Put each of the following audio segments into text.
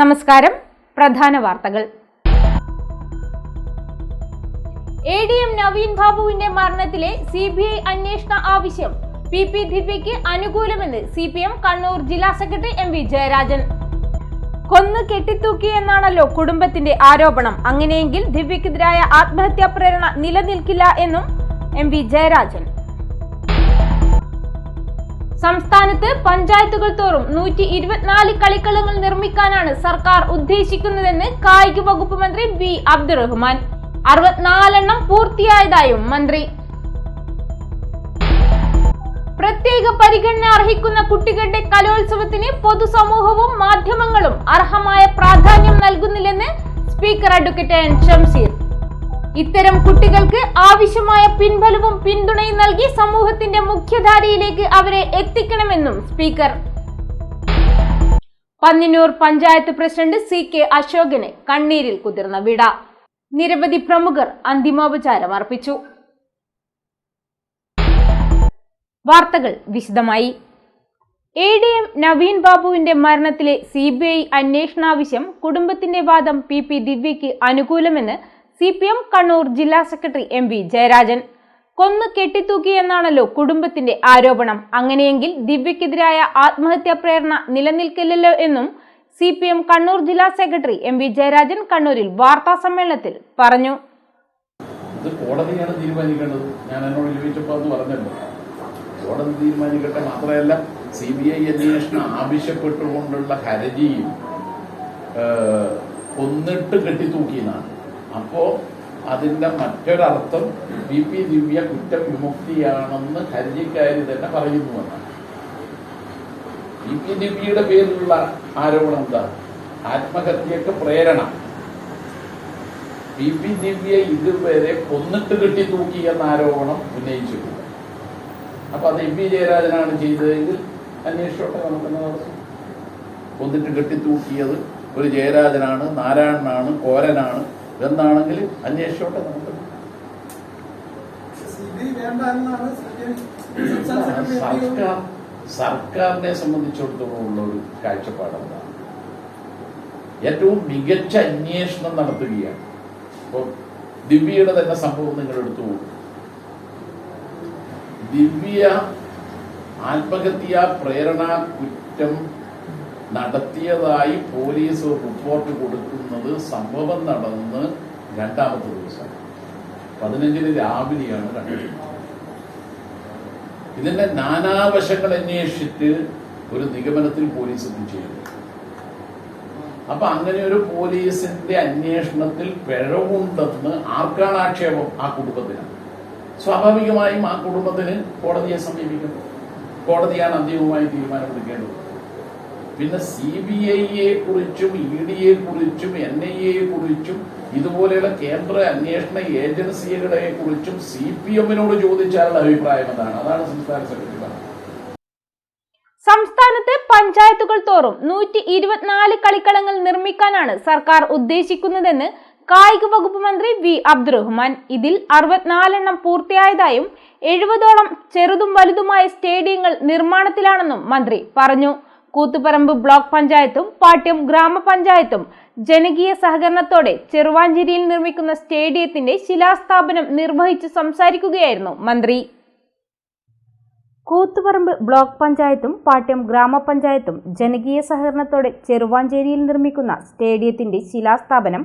നമസ്കാരം. പ്രധാന വാർത്തകൾ. ADM നവീൻ ബാബുവിന്റെ മരണത്തിലെ CBI അന്വേഷണ ആവശ്യം PP ദിവ്യയ്ക്ക് അനുകൂലമെന്ന് CPM കണ്ണൂർ ജില്ലാ സെക്രട്ടറി MV ജയരാജൻ. കൊന്നു കെട്ടിത്തൂക്കിയെന്നാണല്ലോ കുടുംബത്തിന്റെ ആരോപണം. അങ്ങനെയെങ്കിൽ ദിവ്യക്കെതിരായ ആത്മഹത്യാ പ്രേരണ നിലനിൽക്കില്ല എന്നും MV ജയരാജൻ. സംസ്ഥാനത്ത് പഞ്ചായത്തുകൾ തോറും 124 കളിക്കളങ്ങൾ നിർമ്മിക്കാനാണ് സർക്കാർ ഉദ്ദേശിക്കുന്നതെന്ന് കായിക വകുപ്പ് മന്ത്രി V അബ്ദുറഹ്മാൻ. 64 എണ്ണം പൂർത്തിയായതായും മന്ത്രി. പ്രത്യേക പരിഗണന അർഹിക്കുന്ന കുട്ടികളുടെ കലോത്സവത്തിന് പൊതുസമൂഹവും മാധ്യമങ്ങളും അർഹമായ പ്രാധാന്യം നൽകുന്നില്ലെന്ന് സ്പീക്കർ അഡ്വക്കേറ്റ് N ഷംസീർ. ഇത്തരം കുട്ടികൾക്ക് ആവശ്യമായ പിൻബലവും പിന്തുണയും നൽകി സമൂഹത്തിന്റെ മുഖ്യധാരയിലേക്ക് അവരെ എത്തിക്കണമെന്നും സ്പീക്കർ. പന്നിന്നൂർ പഞ്ചായത്ത് പ്രസിഡന്റ് CK അശോകന് കണ്ണീരിൽ കുതിർന്ന വിട. നിരവധി പ്രമുഖർ അന്തിമോപചാരം അർപ്പിച്ചു. വാർത്തകൾ വിശദമായി. ADM നവീൻ ബാബുവിന്റെ മരണത്തിലെ CBI അന്വേഷണാവശ്യം കുടുംബത്തിന്റെ വാദം PP ദിവ്യയ്ക്ക് അനുകൂലമെന്ന് CPM കണ്ണൂർ ജില്ലാ സെക്രട്ടറി MV ജയരാജൻ. കൊന്നു കെട്ടിത്തൂക്കിയെന്നാണല്ലോ കുടുംബത്തിന്റെ ആരോപണം. അങ്ങനെയെങ്കിൽ ദിവ്യക്കെതിരായ ആത്മഹത്യാ പ്രേരണ നിലനിൽക്കില്ലല്ലോ എന്നും CPM കണ്ണൂർ ജില്ലാ സെക്രട്ടറി MV ജയരാജൻ കണ്ണൂരിൽ വാർത്താ സമ്മേളനത്തിൽ പറഞ്ഞു. ഇത് കോടതിയാണ് തീരുമാനിക്കേണ്ടത്. ഞാൻ എന്നോട് ചോദിച്ചപ്പോൾ അത് പറഞ്ഞല്ലോ, കോടതി തീരുമാനിക്കട്ടെ. മാത്രമല്ല, CBI അന്വേഷണം ആവശ്യപ്പെട്ടുകൊണ്ടുള്ള ഹർജിയും കൊന്നിട്ട് കെട്ടിത്തൂക്കിയെന്നാണ്. അപ്പോ അതിന്റെ മറ്റൊരർത്ഥം PP ദിവ്യ കുറ്റവിമുക്തിയാണെന്ന് ഹർജിക്കാരി തന്നെ പറയുന്നുവെന്നാണ്. PP ദിവ്യയുടെ പേരിലുള്ള ആരോപണം എന്താ? ആത്മഹത്യക്ക് പ്രേരണ. PP ദിവ്യ ഇതുവരെ കൊന്നിട്ട് കെട്ടിത്തൂക്കി എന്ന ആരോപണം ഉന്നയിച്ചിട്ടുണ്ട്. അപ്പൊ അത് MV ജയരാജനാണ് ചെയ്തതെങ്കിൽ അന്വേഷണത്തെ നമുക്കെന്ന് നടത്തും. കൊന്നിട്ട് കെട്ടിത്തൂക്കിയത് ഒരു ജയരാജനാണ്, നാരായണനാണ്, കോരനാണ് എന്നാണെങ്കിൽ അന്വേഷണത്തെ നമുക്ക് സർക്കാരിനെ സംബന്ധിച്ചിടത്തോളം ഉള്ള ഒരു കാഴ്ചപ്പാട് എന്താണ്? ഏറ്റവും മികച്ച അന്വേഷണം നടത്തുകയാണ്. ഇപ്പോൾ ദിവ്യയുടെ തന്നെ സംഭവം നിങ്ങൾ എടുത്തു പോകും. ദിവ്യ ആത്മഹത്യാ പ്രേരണ കുറ്റം നടത്തിയതായി പോലീസ് റിപ്പോർട്ട് കൊടുക്കുന്നത് സംഭവം നടന്ന് രണ്ടാമത്തെ ദിവസം 15 രാവിലെയാണ് കണ്ടത്. ഇതിന്റെ നാനാവശങ്ങൾ അന്വേഷിച്ചിട്ട് ഒരു നിഗമനത്തിൽ പോലീസ് എത്തിച്ചേരുന്നു. അപ്പൊ അങ്ങനെ ഒരു പോലീസിന്റെ അന്വേഷണത്തിൽ പിഴവുണ്ടെന്ന് ആർക്കാണ് ആക്ഷേപം? ആ കുടുംബത്തിനാണ്. സ്വാഭാവികമായും ആ കുടുംബത്തിന് കോടതിയെ സമീപിക്കുന്നു. കോടതിയാണ് അന്തിമമായി തീരുമാനമെടുക്കേണ്ടത്. പിന്നെ CBIയെ കുറിച്ചും EDയെ കുറിച്ചും NIA കുറിച്ചും ഇതുപോലെയുള്ള കേന്ദ്ര അന്വേഷണ ഏജൻസികളെ കുറിച്ചും CPMനോട് ചോദിച്ചാലുള്ള അഭിപ്രായം എന്താണ്? അതാണ് സംസ്ഥാന സെക്രട്ടറി പറഞ്ഞത്. സംസ്ഥാനത്ത് പഞ്ചായത്തുകൾ തോറും 124 കളിക്കളങ്ങൾ നിർമ്മിക്കാനാണ് സർക്കാർ ഉദ്ദേശിക്കുന്നതെന്ന് കായിക വകുപ്പ് മന്ത്രി V അബ്ദുറഹ്മാൻ. ഇതിൽ 64 എണ്ണം പൂർത്തിയായതായും 70ഓളം ചെറുതും വലുതുമായ സ്റ്റേഡിയങ്ങൾ നിർമ്മാണത്തിലാണെന്നും മന്ത്രി പറഞ്ഞു. കൂത്തുപറമ്പ് ബ്ലോക്ക് പഞ്ചായത്തും പാട്യം ഗ്രാമപഞ്ചായത്തും ജനകീയ സഹകരണത്തോടെ ചെറുവാഞ്ചേരിയിൽ നിർമ്മിക്കുന്ന സ്റ്റേഡിയത്തിന്റെ ശിലാസ്ഥാപനം നിർവഹിച്ച് സംസാരിക്കുകയായിരുന്നു മന്ത്രി. കൂത്തുപറമ്പ് ബ്ലോക്ക് പഞ്ചായത്തും പാട്യം ഗ്രാമപഞ്ചായത്തും ജനകീയ സഹകരണത്തോടെ ചെറുവാഞ്ചേരിയിൽ നിർമ്മിക്കുന്ന സ്റ്റേഡിയത്തിന്റെ ശിലാസ്ഥാപനം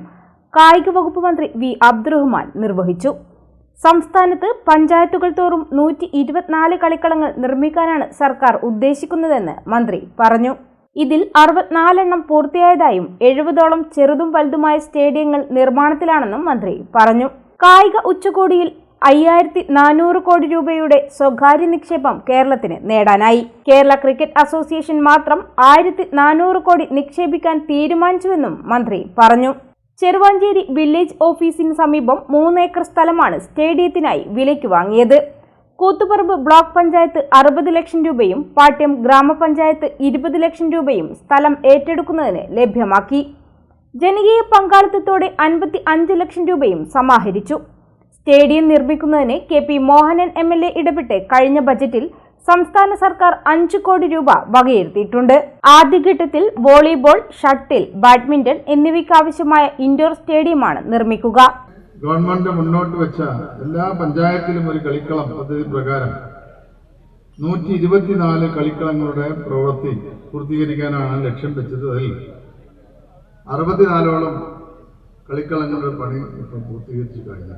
കായിക വകുപ്പ് മന്ത്രി V അബ്ദുറഹ്മാൻ നിർവഹിച്ചു. സംസ്ഥാനത്ത് പഞ്ചായത്തുകൾ തോറും 124 കളിക്കളങ്ങൾ നിർമ്മിക്കാനാണ് സർക്കാർ ഉദ്ദേശിക്കുന്നതെന്ന് മന്ത്രി പറഞ്ഞു. ഇതിൽ 64 എണ്ണം പൂർത്തിയായതായും 70ഓളം ചെറുതും വലുതുമായ സ്റ്റേഡിയങ്ങൾ നിർമ്മാണത്തിലാണെന്നും മന്ത്രി പറഞ്ഞു. കായിക ഉച്ചകോടിയിൽ 5400 കോടി രൂപയുടെ സ്വകാര്യ നിക്ഷേപം കേരളത്തിന് നേടാനായി. കേരള ക്രിക്കറ്റ് അസോസിയേഷൻ മാത്രം 1400 കോടി നിക്ഷേപിക്കാൻ തീരുമാനിച്ചുവെന്നും മന്ത്രി പറഞ്ഞു. ചെറുവാഞ്ചേരി വില്ലേജ് ഓഫീസിന് സമീപം 3 ഏക്കർ സ്ഥലമാണ് സ്റ്റേഡിയത്തിനായി വിലയ്ക്ക് വാങ്ങിയത്. കൂത്തുപറമ്പ് ബ്ലോക്ക് പഞ്ചായത്ത് 60 ലക്ഷം രൂപയും പാട്യം ഗ്രാമപഞ്ചായത്ത് 20 ലക്ഷം രൂപയും സ്ഥലം ഏറ്റെടുക്കുന്നതിന് ലഭ്യമാക്കി. ജനകീയ പങ്കാളിത്തത്തോടെ 55 ലക്ഷം രൂപയും സമാഹരിച്ചു. സ്റ്റേഡിയം നിർമ്മിക്കുന്നതിന് KP മോഹനൻ MLA ഇടപെട്ട് കഴിഞ്ഞ ബജറ്റിൽ സംസ്ഥാന സർക്കാർ 5 കോടി രൂപ വകയിരുത്തിയിട്ടുണ്ട്. ആദ്യഘട്ടത്തിൽ വോളിബോൾ, ഷട്ടിൽ, ബാഡ്മിന്റൺ എന്നിവയ്ക്കാവശ്യമായ ഇൻഡോർ സ്റ്റേഡിയമാണ് നിർമ്മിക്കുക. ഗവൺമെന്റ് മുന്നോട്ട് വെച്ച എല്ലാ പഞ്ചായത്തിലും ഒരു കളിക്കളം പദ്ധതി പ്രകാരം 124 കളിക്കളങ്ങളുടെ പ്രവൃത്തി പൂർത്തീകരിക്കാനാണ് ലക്ഷ്യം വെച്ചത്. അതിൽ 64ഓളം കളിക്കളങ്ങളുടെ പണി ഇപ്പം പൂർത്തീകരിച്ചു കഴിഞ്ഞു.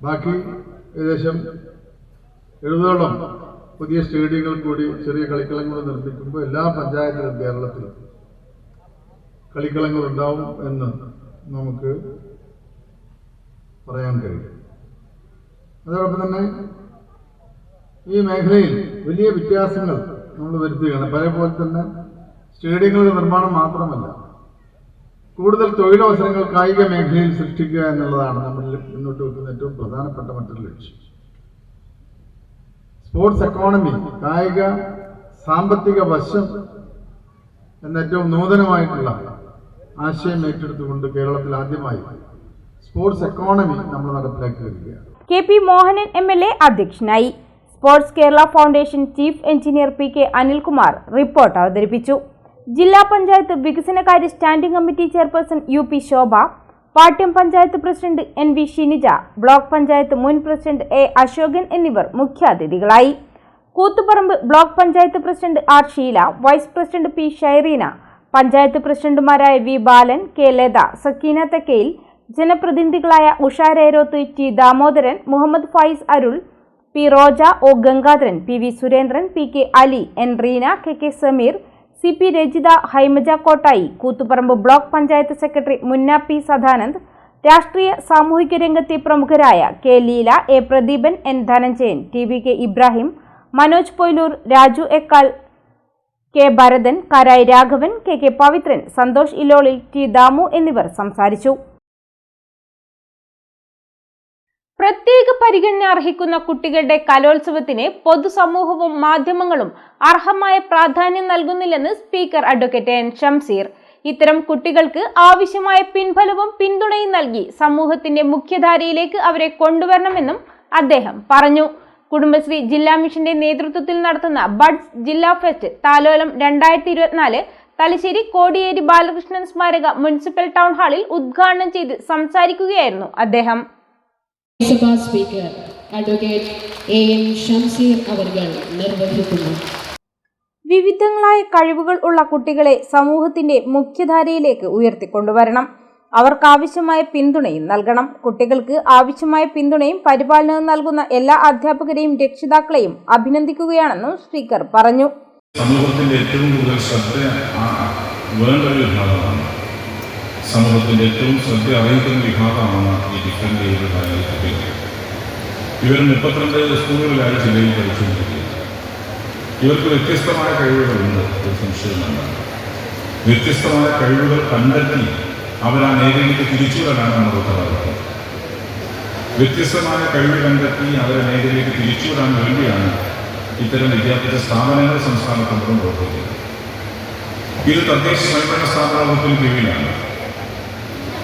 ബാക്കി ഏകദേശം 70ഓളം പുതിയ സ്റ്റേഡിയങ്ങൾ കൂടി ചെറിയ കളിക്കളങ്ങൾ നിർമ്മിക്കുമ്പോൾ എല്ലാ പഞ്ചായത്തിലും കേരളത്തിലും കളിക്കളങ്ങൾ ഉണ്ടാവും എന്ന് നമുക്ക് പറയാൻ കഴിയും. അതോടൊപ്പം തന്നെ ഈ മേഖലയിൽ വലിയ വ്യത്യാസങ്ങൾ നമ്മൾ വരുത്തുകയാണ്. പലപോലെ തന്നെ സ്റ്റേഡിയങ്ങളുടെ നിർമ്മാണം മാത്രമല്ല, കൂടുതൽ തൊഴിലവസരങ്ങൾ കായിക മേഖലയിൽ സൃഷ്ടിക്കുക എന്നുള്ളതാണ് നമ്മൾ മുന്നോട്ട് വെക്കുന്ന ഏറ്റവും പ്രധാനപ്പെട്ട മറ്റൊരു ലക്ഷ്യം. സ്പോർട്സ് എക്കോണമി, കായിക സാമ്പത്തിക വശം എന്ന ഏറ്റവും നൂതനമായിട്ടുള്ള ആശയം ഏറ്റെടുത്തുകൊണ്ട് കേരളത്തിൽ ആദ്യമായി സ്പോർട്സ് എക്കോണമി നമ്മൾ നടപ്പിലാക്കി വരികയാണ്. KP മോഹനൻ MLA അധ്യക്ഷനായി. Sports Kerala foundation chief engineer PK Anilkumar report അവതരിപ്പിച്ചു. ജില്ലാ പഞ്ചായത്ത് വികസനകാര്യ standing committee chairperson UP Shobha, Pattiam panchayat president NV Shinija, block panchayat മുൻ പ്രസിഡന്റ് A അശോകൻ എന്നിവർ മുഖ്യാതിഥികളായി. Koothuparamba block panchayat president R Sheela, vice president P Shaireena, panchayat പ്രസിഡന്റുമാരായ V ബാലൻ, K ലത, സക്കീന തെക്കയിൽ, ജനപ്രതിനിധികളായ Usha Reroth, T Damodaran, Muhammad Faiz Arul, P Roja, O Gangadharan, PV Surendran, PK Ali, N Reena, KK Sameer, CP Rajitha, Haimaja Kottayi, Koothuparamba block panchayat secretary Munna P Sadanand, രാഷ്ട്രീയ സാമൂഹിക രംഗത്തെ പ്രമുഖരായ K Leela, A Pradeepan, N Dhananjayan, TVK Ibrahim, Manoj Poyilur, Raju എക്കാൽ, K Bharathan, കരായി Raghavan, KK Pavithran, Santhosh ഇലോളിൽ, T Damu എന്നിവർ സംസാരിച്ചു. പ്രത്യേക പരിഗണന അർഹിക്കുന്ന കുട്ടികളുടെ കലോത്സവത്തിന് പൊതുസമൂഹവും മാധ്യമങ്ങളും അർഹമായ പ്രാധാന്യം നൽകുന്നില്ലെന്ന് സ്പീക്കർ അഡ്വക്കേറ്റ് N ഷംസീർ. ഇത്തരം കുട്ടികൾക്ക് ആവശ്യമായ പിൻബലവും പിന്തുണയും നൽകി സമൂഹത്തിന്റെ മുഖ്യധാരയിലേക്ക് അവരെ കൊണ്ടുവരണമെന്നും അദ്ദേഹം പറഞ്ഞു. കുടുംബശ്രീ ജില്ലാ മിഷന്റെ നേതൃത്വത്തിൽ നടത്തുന്ന ബഡ്സ് ജില്ലാ ഫെസ്റ്റ് താലോലം 2024 തലശ്ശേരി കോടിയേരി ബാലകൃഷ്ണൻ സ്മാരക മുനിസിപ്പൽ ടൗൺ ഹാളിൽ ഉദ്ഘാടനം ചെയ്ത് സംസാരിക്കുകയായിരുന്നു അദ്ദേഹം. സഭാ സ്പീക്കർ അഡ്വക്കേറ്റ് N ഷംസീർ അവർകൾ നിർവഹിക്കുന്നു. വിവിധങ്ങളായ കഴിവുകൾ ഉള്ള കുട്ടികളെ സമൂഹത്തിന്റെ മുഖ്യധാരയിലേക്ക് ഉയർത്തിക്കൊണ്ടുവരണം. അവർക്കാവശ്യമായ പിന്തുണയും നൽകണം. കുട്ടികൾക്ക് ആവശ്യമായ പിന്തുണയും പരിപാലനവും നൽകുന്ന എല്ലാ അധ്യാപകരെയും രക്ഷിതാക്കളെയും അഭിനന്ദിക്കുകയാണെന്നും സ്പീക്കർ പറഞ്ഞു. സമൂഹത്തിന്റെ ഏറ്റവും കൂടുതൽ ശ്രദ്ധ വേണ്ട ഒരു വിഭാഗമാണ്. സമൂഹത്തിന്റെ ഏറ്റവും ശ്രദ്ധ അറിയിക്കുന്ന വിഭാഗമാണ് ഈ ഡിഫറൻറ്റ് ഏജുകളായ കുട്ടികൾ. ഇവർ 32 സ്കൂളുകളിലായി ജില്ലയിൽ പഠിച്ചുകൊണ്ടിരിക്കുന്നത്. ഇവർക്ക് വ്യത്യസ്തമായ കഴിവുകളുണ്ട്, ഒരു സംശയമില്ല. വ്യത്യസ്തമായ കഴിവുകൾ കണ്ടെത്തി അവർ ആ മേഖലയിലേക്ക് തിരിച്ചുവിടാനാണ് നമ്മുടെ ഉത്തരവാദിത്വം. വ്യത്യസ്തമായ കഴിവ് കണ്ടെത്തി അവരെ മേഖലയിലേക്ക് തിരിച്ചുവിടാൻ വേണ്ടിയാണ് ഇത്തരം വിദ്യാഭ്യാസ സ്ഥാപനങ്ങൾ സംസ്ഥാനത്തും പ്രവർത്തിക്കുന്നത്. ഇത് തദ്ദേശ സ്വയംഭരണ സ്ഥാപന വകുപ്പിന് കീഴിലാണ്.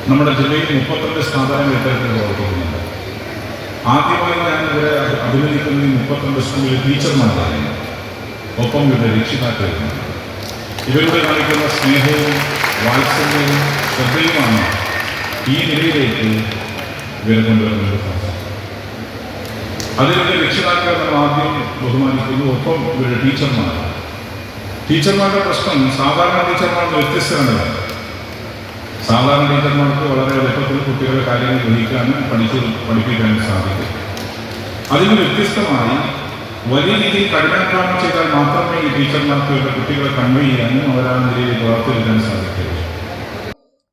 നമ്മുടെ ജില്ലയിൽ 32 സ്ഥാപനങ്ങൾ ഇത്തരത്തിൽ പ്രവർത്തിക്കുന്നുണ്ട്. ആദ്യമായി ഞാൻ ഇവരെ അഭിനന്ദിക്കുന്നത് 32 സ്കൂളിലെ ടീച്ചർമാരാണ്, ഒപ്പം ഇവരുടെ രക്ഷിതാക്കളാണ്. ഇവരുടെ കാണിക്കുന്ന സ്നേഹവും വാത്സല്യവും ശ്രദ്ധയുമാണ് ഈ നിലയിലേക്ക് ഇവരെ കൊണ്ടുവരുന്നത്. അതിലൂടെ രക്ഷിതാക്കളെ നമ്മൾ ആദ്യം ബഹുമാനിക്കുന്നു, ഒപ്പം ഇവരുടെ ടീച്ചർമാരുടെ പ്രശ്നം സാധാരണ ടീച്ചർമാർക്ക് വ്യത്യസ്തമാണ്. സാധാരണ ടീച്ചർമാർക്ക് വളരെ എളുപ്പത്തിൽ കുട്ടികളുടെ കാര്യങ്ങൾ ഗ്രഹിക്കാനും പഠിപ്പിക്കാനും സാധിക്കും. അതിന് വ്യത്യസ്തമായി വലിയ രീതിയിൽ കഠിനാധ്വാനം ചെയ്താൽ മാത്രമേ ഈ ടീച്ചർമാർക്ക് ഇവരുടെ കുട്ടികളെ കൺവേ ചെയ്യാനും അവരാ നിലയിൽ വളർത്തിയെടുക്കാൻ സാധിക്കുകയുള്ളൂ.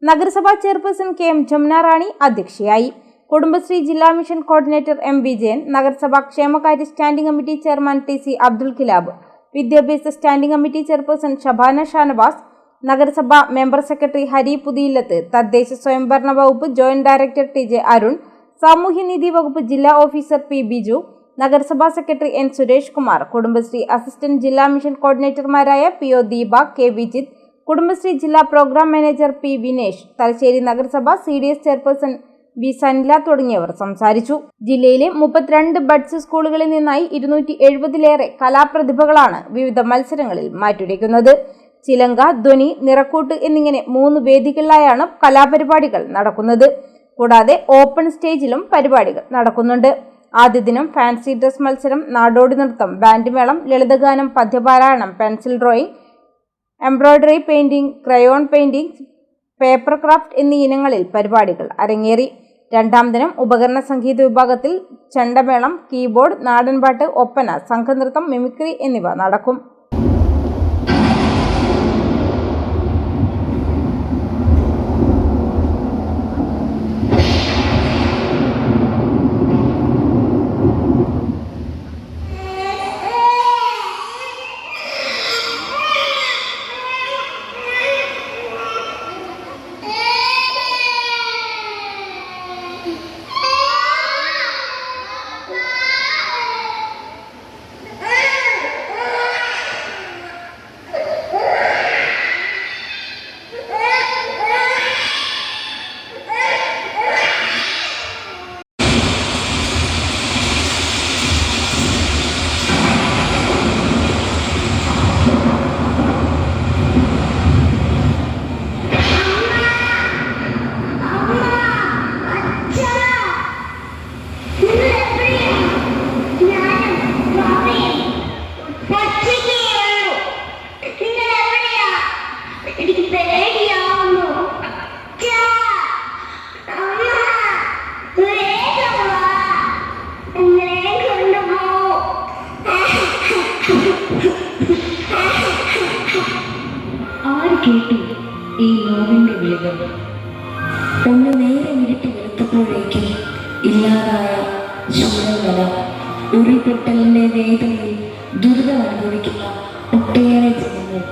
നഗരസഭാ ചെയർപേഴ്സൺ KM ജമുന റാണി അധ്യക്ഷയായി. കുടുംബശ്രീ ജില്ലാ മിഷൻ കോർഡിനേറ്റർ M വിജയൻ, നഗരസഭാ ക്ഷേമകാര്യ standing committee chairman TC Abdul Khilab, വിദ്യാഭ്യാസ standing committee chairperson Shabana Shanavas, നഗരസഭാ മെമ്പർ സെക്രട്ടറി ഹരി പുതിയില്ലത്ത്, തദ്ദേശ സ്വയംഭരണ വകുപ്പ് ജോയിന്റ് ഡയറക്ടർ TJ അരുൺ, സാമൂഹ്യനീതി വകുപ്പ് ജില്ലാ ഓഫീസർ P ബിജു, നഗരസഭാ secretary N Suresh Kumar, Kudumbashree assistant ജില്ലാ മിഷൻ കോർഡിനേറ്റർമാരായ PO ദീപ, K വിജിത്ത്, കുടുംബശ്രീ ജില്ലാ programme manager P Vinesh, Thalassery നഗരസഭ CDS ചെയർപേഴ്സൺ വി സനില തുടങ്ങിയവർ സംസാരിച്ചു. ജില്ലയിലെ 32 ബഡ്സ് സ്കൂളുകളിൽ നിന്നായി 270-ലേറെ കലാപ്രതിഭകളാണ് വിവിധ മത്സരങ്ങളിൽ മാറ്റുരയ്ക്കുന്നത്. ചിലങ്ക, ധ്വനി, നിറക്കൂട്ട് എന്നിങ്ങനെ 3 വേദികളിലായാണ് കലാപരിപാടികൾ നടക്കുന്നത്. കൂടാതെ ഓപ്പൺ സ്റ്റേജിലും പരിപാടികൾ നടക്കുന്നുണ്ട്. ആദ്യ ദിനം ഫാൻസി ഡ്രസ് മത്സരം, നാടോടി നൃത്തം, ബാൻഡ് മേളം, ലളിതഗാനം, പദ്യപാരായണം, pencil drawing, embroidery painting, crayon painting, paper craft എന്നീ ഇനങ്ങളിൽ പരിപാടികൾ അരങ്ങേറി. രണ്ടാം ദിനം ഉപകരണ സംഗീത വിഭാഗത്തിൽ ചെണ്ടമേളം, കീബോർഡ്, നാടൻപാട്ട്, ഒപ്പന, സംഘനൃത്തം, മിമിക്രി എന്നിവ നടക്കും. ആര് കേട്ടു ഈ നോവിന്റെ വേഗം? ഒന്ന് നേരെ ഇരുട്ടി വെളുത്തപ്പോഴേക്കും ഇല്ലാതായ ശൂലകല ഉരുൾപൊട്ടലിന്റെ വേദനയിൽ ദുരിതം അനുഭവിക്കുന്ന ഒട്ടേറെ ജനങ്ങൾ.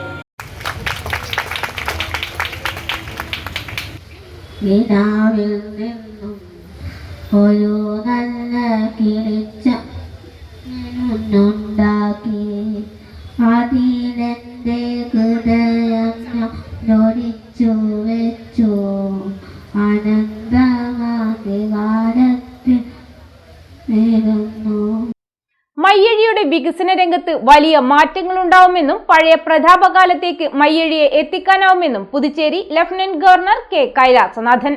നിലാവിൽ നിന്നും ഒരു നല്ല കിളിച്ച ഉണ്ടാക്കി അതിലെന്റെ ഹൃദയം നൊടിച്ചു വെച്ചു അനന്തകാലത്തിൽ നേരുന്നു. മയ്യഴിയുടെ വികസന രംഗത്ത് വലിയ മാറ്റങ്ങളുണ്ടാവുമെന്നും പഴയ പ്രതാപകാലത്തേക്ക് മയ്യഴിയെ എത്തിക്കാനാവുമെന്നും Puducherry lieutenant governor K Kailasanathan.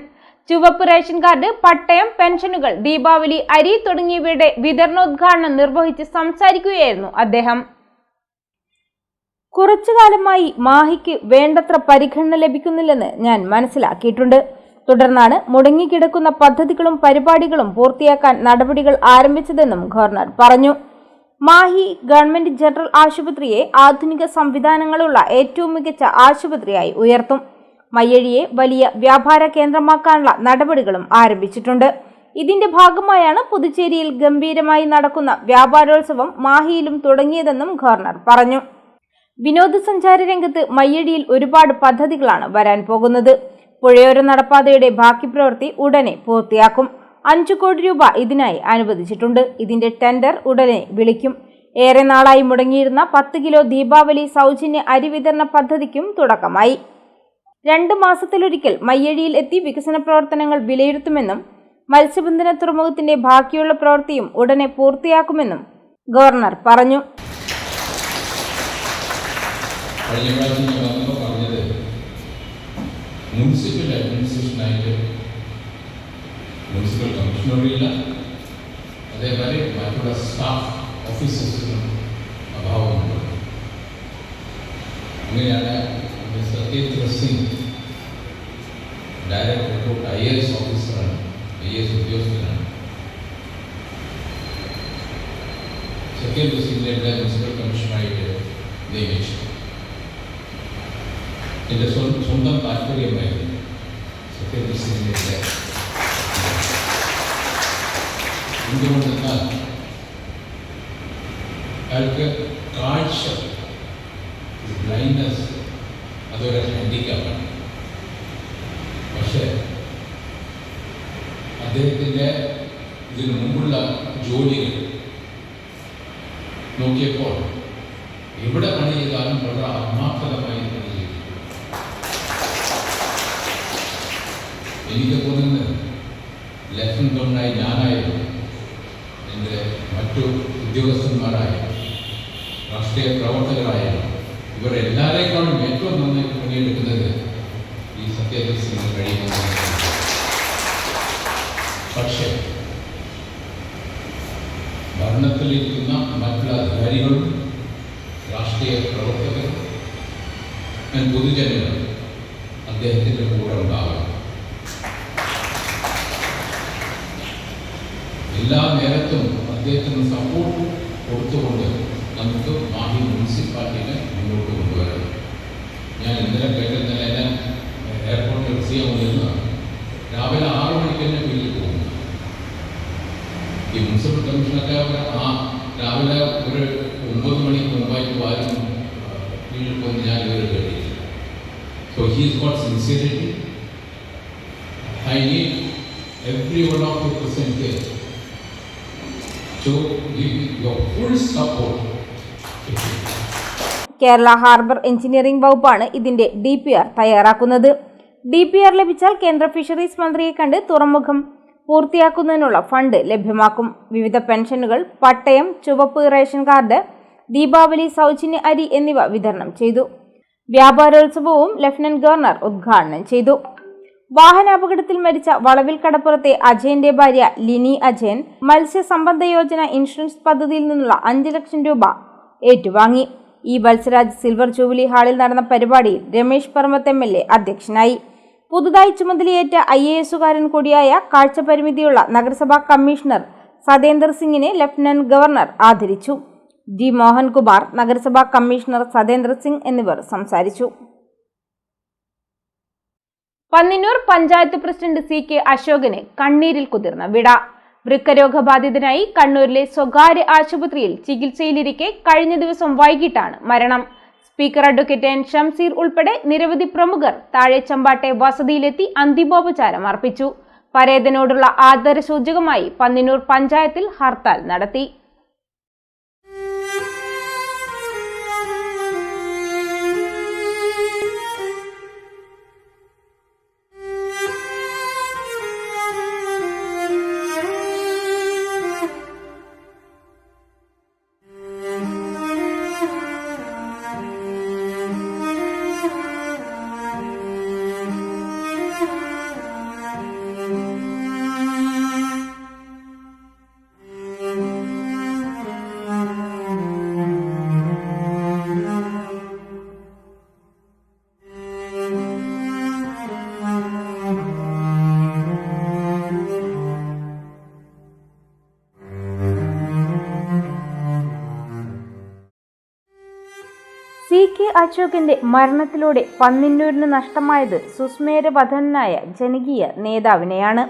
ചുവപ്പ് റേഷൻ കാർഡ്, പട്ടയം, പെൻഷനുകൾ, ദീപാവലി അരി തുടങ്ങിയവയുടെ വിതരണോദ്ഘാടനം നിർവഹിച്ച് സംസാരിക്കുകയായിരുന്നു അദ്ദേഹം. കുറച്ചുകാലമായി മാഹിക്ക് വേണ്ടത്ര പരിഗണന ലഭിക്കുന്നില്ലെന്ന് ഞാൻ മനസ്സിലാക്കിയിട്ടുണ്ട്. തുടർന്നാണ് മുടങ്ങിക്കിടക്കുന്ന പദ്ധതികളും പരിപാടികളും പൂർത്തിയാക്കാൻ നടപടികൾ ആരംഭിച്ചതെന്നും ഗവർണർ പറഞ്ഞു. മാഹി ഗവൺമെന്റ് ജനറൽ ആശുപത്രിയെ ആധുനിക സംവിധാനങ്ങളുള്ള ഏറ്റവും മികച്ച ആശുപത്രിയായി ഉയർത്തും. മയ്യഴിയെ വലിയ വ്യാപാര കേന്ദ്രമാക്കാനുള്ള നടപടികളും ആരംഭിച്ചിട്ടുണ്ട്. ഇതിന്റെ ഭാഗമായാണ് പുതുച്ചേരിയിൽ ഗംഭീരമായി നടക്കുന്ന വ്യാപാരോത്സവം മാഹിയിലും തുടങ്ങിയതെന്നും ഗവർണർ പറഞ്ഞു. വിനോദസഞ്ചാര രംഗത്ത് മയ്യഴിയിൽ ഒരുപാട് പദ്ധതികളാണ് വരാൻ പോകുന്നത്. പുഴയോര നടപ്പാതയുടെ ബാക്കി പ്രവൃത്തി ഉടനെ പൂർത്തിയാക്കും. 5 കോടി രൂപ ഇതിനായി അനുവദിച്ചിട്ടുണ്ട്. ഇതിന്റെ ടെൻഡർ ഉടനെ വിളിക്കും. ഏറെ നാളായി മുടങ്ങിയിരുന്ന 10 കിലോ ദീപാവലി സൗജന്യ അരി വിതരണ പദ്ധതിക്കും തുടക്കമായി. 2 മാസത്തിലൊരിക്കൽ മയ്യഴിയിൽ എത്തി വികസന പ്രവർത്തനങ്ങൾ വിലയിരുത്തുമെന്നും മത്സ്യബന്ധന തുറമുഖത്തിന്റെ ബാക്കിയുള്ള പ്രവൃത്തിയും ഉടനെ പൂർത്തിയാക്കുമെന്നും ഗവർണർ പറഞ്ഞു. മുനിസിപ്പൽ അഡ്മിനിസ്ട്രേഷനായിട്ട് മുനിസിപ്പൽ കമ്മീഷണറില്ല, അതേപോലെ മറ്റുള്ള സ്റ്റാഫ് ഓഫീസേഴ്സിനും അഭാവമുണ്ട്. അങ്ങനെയാണ് Satyendra Singh director report IAS ഓഫീസറാണ്, IAS ഉദ്യോഗസ്ഥനാണ്. സത്യേന്ദ്ര സിംഗിനെ മുനിസിപ്പൽ കമ്മീഷണറായിട്ട് നിയമിച്ചു. എൻ്റെ സ്വന്തം താല്പര്യമായിരുന്നു സത്യേന്ദ്ര സിംഗിൻ്റെ. എന്തുകൊണ്ടെന്നാൽ അയാൾക്ക് കാഴ്ച, ബ്ലൈൻഡ്നെസ് അതൊരു ഹാൻഡിക്കാപ്പാണ്. പക്ഷേ അദ്ദേഹത്തിൻ്റെ ഇതിനു മുമ്പുള്ള ജോലികൾ നോക്കിയപ്പോൾ എവിടെ പണി ചെയ്താലും വളരെ ആത്മാർത്ഥതമായി പണി ചെയ്തു. എനിക്ക് തോന്നുന്നത് ഉദ്യോഗസ്ഥന്മാരായാലും രാഷ്ട്രീയ പ്രവർത്തകരായാലും ഇവരെല്ലാവരെക്കാളും ഏറ്റവും നന്നായി പണിയെടുക്കുന്നത് ഈ സത്യജിത് സിംഗ് കഴിയുന്നതാണ്. പക്ഷേ ഭരണത്തിലിരിക്കുന്ന മറ്റുള്ള അധികാരികളും രാഷ്ട്രീയ പ്രവർത്തകരും പൊതുജനങ്ങളും അദ്ദേഹത്തിൻ്റെ കൂടെ ഉണ്ടാകണം. എല്ലാ നേരത്തും അദ്ദേഹത്തിന് സപ്പോർട്ട് കൊടുത്തുകൊണ്ട് നമുക്ക് മാഹി മുനിസിപ്പാലിറ്റിനെ മുന്നോട്ട് കൊണ്ടുവരണം. ഞാൻ ഇന്നലെ കേട്ടിരുന്ന ഞാൻ എയർപോർട്ടിൽ റിസീവ് വന്നിരുന്നതാണ്. രാവിലെ 6 മണിക്ക് തന്നെ വീട്ടിൽ പോകും. ഈ മുനിസിപ്പൽ കമ്മീഷനൊക്കെ രാവിലെ ഒരു 9 മണിക്ക് മുമ്പായിട്ട് ആരും വീട്ടിൽ പോകുന്ന ഞാൻ ഇതുവരെ കേട്ടിട്ടില്ല. So he's got sincerity. I need every one of you present here to give your full support. Kerala harbour engineering വകുപ്പാണ് ഇതിന്റെ DPR തയ്യാറാക്കുന്നത്. DPR ലഭിച്ചാൽ കേന്ദ്ര ഫിഷറീസ് മന്ത്രിയെ കണ്ട് തുറമുഖം പൂർത്തിയാക്കുന്നതിനുള്ള ഫണ്ട് ലഭ്യമാക്കും. വിവിധ പെൻഷനുകൾ, പട്ടയം, ചുവപ്പ് റേഷൻ കാർഡ്, ദീപാവലി സൗജന്യ അരി എന്നിവ വിതരണം ചെയ്തു. വ്യാപാരോത്സവവും ലഫ്റ്റനന്റ് ഗവർണർ ഉദ്ഘാടനം ചെയ്തു. വാഹനാപകടത്തിൽ മരിച്ച വളവിൽ കടപ്പുറത്തെ അജയന്റെ ഭാര്യ ലിനി അജയൻ മത്സ്യസമ്പദ യോജന ഇൻഷുറൻസ് പദ്ധതിയിൽ നിന്നുള്ള 5 ലക്ഷം രൂപ ഏറ്റുവാങ്ങി. ഈ വത്സരാജ് സിൽവർ ജൂബിലി ഹാളിൽ നടന്ന പരിപാടിയിൽ രമേശ് പറമ്പത്ത് MLA അധ്യക്ഷനായി. പുതുതായി ചുമതലയേറ്റ IAS കൂടിയായ കാഴ്ചപരിമിതിയുള്ള നഗരസഭാ കമ്മീഷണർ സതേന്ദർ സിംഗിനെ ലഫ്റ്റനന്റ് ഗവർണർ ആദരിച്ചു. G. മോഹൻകുമാർ, നഗരസഭാ കമ്മീഷണർ സതേന്ദർ സിംഗ് എന്നിവർ സംസാരിച്ചു. പന്നിന്നൂർ പഞ്ചായത്ത് പ്രസിഡന്റ് CK അശോകന് കണ്ണീരിൽ കുതിർന്ന വിട. വൃക്കരോഗബാധിതനായി കണ്ണൂരിലെ സ്വകാര്യ ആശുപത്രിയിൽ ചികിത്സയിലിരിക്കെ കഴിഞ്ഞ ദിവസം വൈകിട്ടാണ് മരണം. Speaker advocate N. ഷംസീർ ഉൾപ്പെടെ നിരവധി പ്രമുഖർ താഴെച്ചമ്പാട്ടെ വസതിയിലെത്തി അന്തിമോപചാരം അർപ്പിച്ചു. പരേതനോടുള്ള ആദരസൂചകമായി പന്നിന്നൂർ പഞ്ചായത്തിൽ ഹർത്താൽ നടത്തി. CK അശോകന്റെ മരണത്തിലൂടെ പന്നിന്നൂരിന് നഷ്ടമായത് സുസ്മേരവധനായ ജനകീയ നേതാവിനെയാണ്.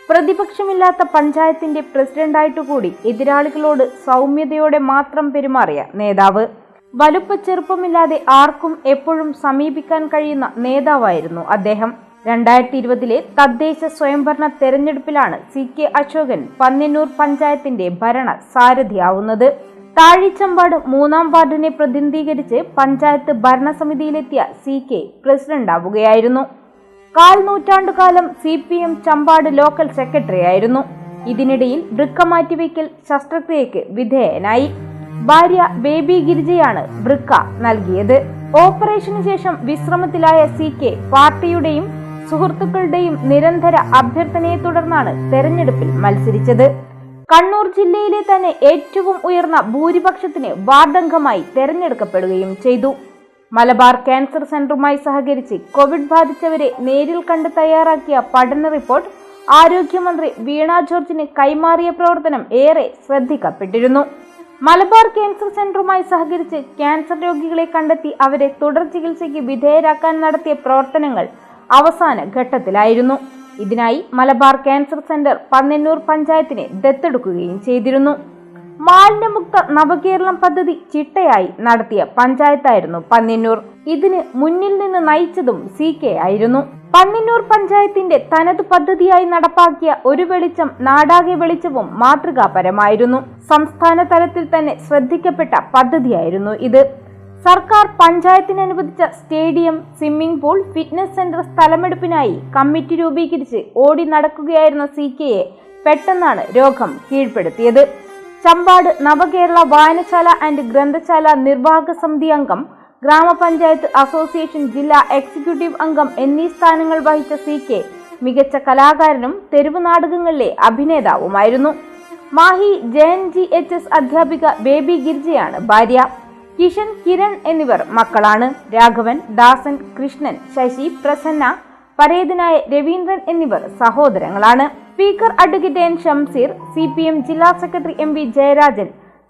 പ്രതിപക്ഷമില്ലാത്ത പഞ്ചായത്തിന്റെ പ്രസിഡന്റായിട്ടുകൂടി എതിരാളികളോട് സൗമ്യതയോടെ മാത്രം പെരുമാറിയ നേതാവ്. വലുപ്പച്ചെറുപ്പമില്ലാതെ ആർക്കും എപ്പോഴും സമീപിക്കാൻ കഴിയുന്ന നേതാവായിരുന്നു അദ്ദേഹം. 2020 തദ്ദേശ സ്വയംഭരണ തെരഞ്ഞെടുപ്പിലാണ് CK അശോകൻ പന്നിന്നൂർ പഞ്ചായത്തിന്റെ ഭരണ സാരഥിയാവുന്നത്. താഴിച്ചമ്പാട് 3-ാം വാർഡിനെ പ്രതിനിധീകരിച്ച് പഞ്ചായത്ത് ഭരണസമിതിയിലെത്തിയ CK പ്രസിഡന്റാവുകയായിരുന്നു. 1/4 നൂറ്റാണ്ടുകാലം CPM ചമ്പാട് ലോക്കൽ സെക്രട്ടറി ആയിരുന്നു. ഇതിനിടയിൽ വൃക്ക മാറ്റിവെക്കൽ ശസ്ത്രക്രിയയ്ക്ക് വിധേയനായി. ഭാര്യ ബേബി ഗിരിജയാണ് വൃക്ക നൽകിയത്. ഓപ്പറേഷന് ശേഷം വിശ്രമത്തിലായ CK പാർട്ടിയുടെയും സുഹൃത്തുക്കളുടെയും നിരന്തര അഭ്യർത്ഥനയെ തുടർന്നാണ് തെരഞ്ഞെടുപ്പിൽ മത്സരിച്ചത്. കണ്ണൂർ ജില്ലയിലെ തന്നെ ഏറ്റവും ഉയർന്ന ഭൂരിപക്ഷത്തിന് വാർഡംഗമായി തെരഞ്ഞെടുക്കപ്പെടുകയും ചെയ്തു. മലബാർ ക്യാൻസർ സെന്ററുമായി സഹകരിച്ച് കോവിഡ് ബാധിച്ചവരെ നേരിൽ കണ്ട് തയ്യാറാക്കിയ പഠന റിപ്പോർട്ട് ആരോഗ്യമന്ത്രി വീണ ജോർജിന് കൈമാറിയ പ്രവർത്തനം ഏറെ ശ്രദ്ധിക്കപ്പെട്ടിരുന്നു. മലബാർ ക്യാൻസർ സെന്ററുമായി സഹകരിച്ച് ക്യാൻസർ രോഗികളെ കണ്ടെത്തി അവരെ തുടർ ചികിത്സയ്ക്ക് വിധേയരാക്കാൻ നടത്തിയ പ്രവർത്തനങ്ങൾ അവസാന ഘട്ടത്തിലായിരുന്നു. ഇതിനായി മലബാർ ക്യാൻസർ സെന്റർ പന്നിന്നൂർ പഞ്ചായത്തിനെ ദത്തെടുക്കുകയും ചെയ്തിരുന്നു. മാലിന്യമുക്ത നവകേരളം പദ്ധതി ചിട്ടയായി നടത്തിയ പഞ്ചായത്തായിരുന്നു പന്നിന്നൂർ. ഇതിന് മുന്നിൽ നിന്ന് നയിച്ചതും CK ആയിരുന്നു. പന്നിന്നൂർ പഞ്ചായത്തിന്റെ തനത് പദ്ധതിയായി നടപ്പാക്കിയ ഒരു വെളിച്ചം നാടാകെ വെളിച്ചവും മാതൃകാപരമായിരുന്നു. സംസ്ഥാന തലത്തിൽ തന്നെ ശ്രദ്ധിക്കപ്പെട്ട പദ്ധതിയായിരുന്നു ഇത്. സർക്കാർ പഞ്ചായത്തിന് അനുവദിച്ച stadium, swimming pool, fitness centre സ്ഥലമെടുപ്പിനായി കമ്മിറ്റി രൂപീകരിച്ച് ഓടി നടക്കുകയായിരുന്ന CKയെ പെട്ടെന്നാണ് രോഗം കീഴ്പ്പെടുത്തിയത്. ചമ്പാട് നവകേരള വായനശാല ആൻഡ് ഗ്രന്ഥശാല നിർവാഹക സമിതി അംഗം, ഗ്രാമപഞ്ചായത്ത് അസോസിയേഷൻ ജില്ലാ എക്സിക്യൂട്ടീവ് അംഗം എന്നീ സ്ഥാനങ്ങൾ വഹിച്ച CK മികച്ച കലാകാരനും തെരുവ് നാടകങ്ങളിലെ അഭിനേതാവുമായിരുന്നു. മാഹി JNGHS അധ്യാപിക ബേബി ഗിരിജയാണ് ഭാര്യ. കിഷൻ, കിരൺ എന്നിവർ മക്കളാണ്. രാഘവൻ, ദാസൻ, കൃഷ്ണൻ, ശശി, പ്രസന്ന, പരേതനായ രവീന്ദ്രൻ എന്നിവർ സഹോദരങ്ങളാണ്. Speaker advocate N Shamseer, CPM ജില്ലാ സെക്രട്ടറി MV ജയരാജൻ,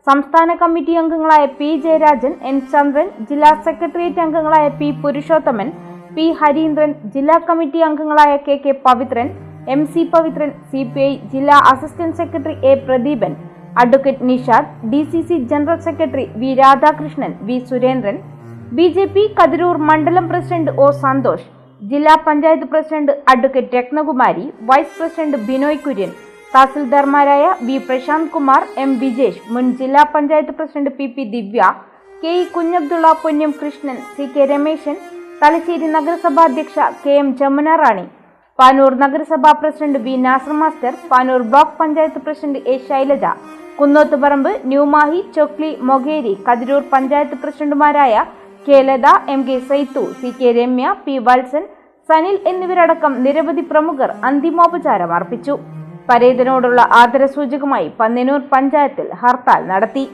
സംസ്ഥാന കമ്മിറ്റി അംഗങ്ങളായ P ജയരാജൻ, N ചന്ദ്രൻ, ജില്ലാ സെക്രട്ടേറിയറ്റ് അംഗങ്ങളായ P പുരുഷോത്തമൻ, P ഹരീന്ദ്രൻ, ജില്ലാ കമ്മിറ്റി അംഗങ്ങളായ KK Pavithran, MC Pavithran, CPI ജില്ലാ assistant secretary A Pradeepan, advocate Nishad, DCC general secretary V Radhakrishnan, V Surendran, BJP Kathirur മണ്ഡലം പ്രസിഡന്റ് O സന്തോഷ്, ജില്ലാ panchayat president advocate Rathnakumari, vice president Binoy Kurian, തഹസിൽദാർമാരായ V പ്രശാന്ത് കുമാർ, M വിജേഷ്, മുൻ ജില്ലാ panchayat president PP Divya, KE Kunhabdulla, Ponnam Krishnan, CK Rameshan, Thalassery നഗരസഭാ അധ്യക്ഷ KM ജമുന റാണി, പാനൂർ നഗരസഭാ president V Nasar master, Panoor block panchayat president A Shailaja, Kunnothuparamba, New Mahe, Chokli, Mokeri, Kathirur panchayat പ്രസിഡന്റുമാരായ K Latha, MK സൈത്തു, CK Ramya, P Valsan, Sanil എന്നിവരടക്കം നിരവധി പ്രമുഖർ അന്തിമോപചാരം അർപ്പിച്ചു. പരേതനോടുള്ള ആദരസൂചകമായി പന്ന്യന്നൂർ പഞ്ചായത്തിൽ ഹർത്താൽ നടത്തി.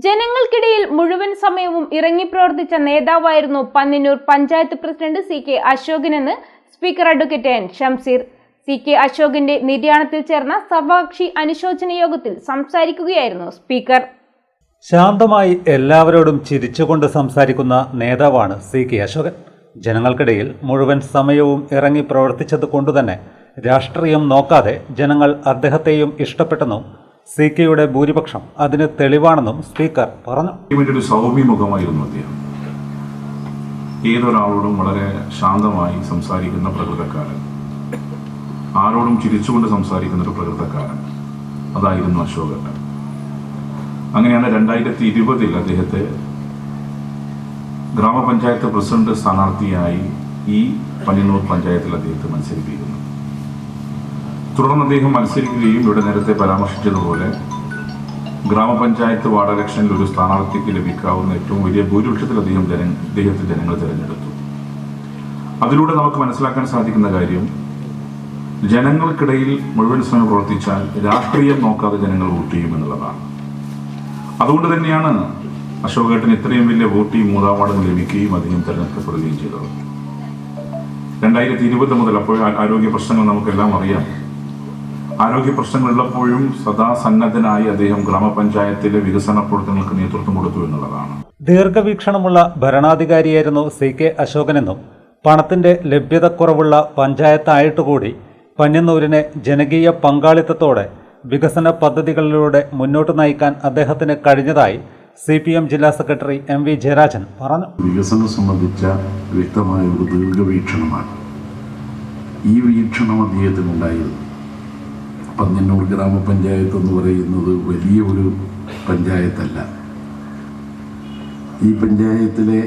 ജനങ്ങൾക്കിടയിൽ മുഴുവൻ സമയവും ഇറങ്ങി പ്രവർത്തിച്ച നേതാവായിരുന്നു പന്ന്യന്നൂർ പഞ്ചായത്ത് പ്രസിഡന്റ് CK അശോകനെന്ന് speaker advocate N Shamseer. CK അശോകന്റെ നിര്യാണത്തിൽ ചേർന്ന സർവകക്ഷി അനുശോചന യോഗത്തിൽ സംസാരിക്കുകയായിരുന്നു സ്പീക്കർ. ശാന്തമായി എല്ലാവരോടും ചിരിച്ചുകൊണ്ട് സംസാരിക്കുന്ന നേതാവാണ് CK അശോകൻ. ജനങ്ങൾക്കിടയിൽ മുഴുവൻ സമയവും ഇറങ്ങി പ്രവർത്തിച്ചത് കൊണ്ടുതന്നെ രാഷ്ട്രീയം നോക്കാതെ ജനങ്ങൾ അദ്ദേഹത്തെയും ഇഷ്ടപ്പെട്ടെന്നും CKയുടെ ഭൂരിപക്ഷം അതിന് തെളിവാണെന്നും സ്പീക്കർ പറഞ്ഞു. ഒരു സൗമ്യമുഖമായിരുന്നു അദ്ദേഹം. ഏതൊരാളോടും വളരെ ശാന്തമായി സംസാരിക്കുന്ന പ്രകൃതക്കാരൻ, ആരോടും ചിരിച്ചുകൊണ്ട് സംസാരിക്കുന്ന ഒരു പ്രകൃതക്കാരൻ, അതായിരുന്നു അശോകൻ. അങ്ങനെയാണ് 2020 അദ്ദേഹത്തെ ഗ്രാമപഞ്ചായത്ത് പ്രസിഡന്റ് സ്ഥാനാർത്ഥിയായി ഈ പന്ന്യന്നൂർ പഞ്ചായത്തിൽ അദ്ദേഹത്തെ മത്സരിപ്പിക്കുന്നത്. തുടർന്ന് അദ്ദേഹം മത്സരിക്കുകയും ഇവിടെ നേരത്തെ പരാമർശിച്ചതുപോലെ ഗ്രാമപഞ്ചായത്ത് വാർഡ് ഇലക്ഷനിൽ ഒരു സ്ഥാനാർത്ഥിക്ക് ലഭിക്കാവുന്ന ഏറ്റവും വലിയ ഭൂരിപക്ഷത്തിൽ അദ്ദേഹത്തെ ജനങ്ങൾ തിരഞ്ഞെടുത്തു. അതിലൂടെ നമുക്ക് മനസ്സിലാക്കാൻ സാധിക്കുന്ന കാര്യം, ജനങ്ങൾക്കിടയിൽ മുഴുവൻ സമയം പ്രവർത്തിച്ചാൽ രാഷ്ട്രീയം നോക്കാതെ ജനങ്ങൾ വോട്ട് ചെയ്യുമെന്നുള്ളതാണ്. അതുകൊണ്ട് തന്നെയാണ് അശോകേട്ടന് ഇത്രയും വലിയ വോട്ട് ഈ 3 വാർഡുകൾ ലഭിക്കുകയും അദ്ദേഹം തിരഞ്ഞെടുക്കപ്പെടുകയും ചെയ്തത്. 2020 മുതൽ, അപ്പോൾ ആരോഗ്യ പ്രശ്നങ്ങൾ നമുക്കെല്ലാം അറിയാം. ആരോഗ്യ പ്രശ്നങ്ങളുള്ളപ്പോഴും സദാ സന്നദ്ധനായി അദ്ദേഹം ഗ്രാമപഞ്ചായത്തിലെ വികസന പ്രവർത്തനങ്ങൾക്ക് നേതൃത്വം കൊടുത്തു എന്നുള്ളതാണ്. ദീർഘവീക്ഷണമുള്ള ഭരണാധികാരിയായിരുന്നു CK അശോകനെന്നും പണത്തിന്റെ ലഭ്യതക്കുറവുള്ള പഞ്ചായത്തായിട്ടുകൂടി പന്ന്യന്നൂരിനെ ജനകീയ പങ്കാളിത്തത്തോടെ വികസന പദ്ധതികളിലൂടെ മുന്നോട്ട് നയിക്കാൻ അദ്ദേഹത്തിന് കഴിഞ്ഞതായി CPM ജില്ലാ സെക്രട്ടറി MV ജയരാജൻ പറഞ്ഞു. വികസനം സംബന്ധിച്ച വ്യക്തമായ ഒരു ദീർഘവീക്ഷണമാണ്. ഈ വീക്ഷണം അദ്ദേഹത്തിനുണ്ടായിരുന്നു. പന്ന്യന്നൂർ ഗ്രാമപഞ്ചായത്ത് എന്ന് പറയുന്നത് വലിയ ഒരു പഞ്ചായത്തല്ല. ഈ പഞ്ചായത്തിലെ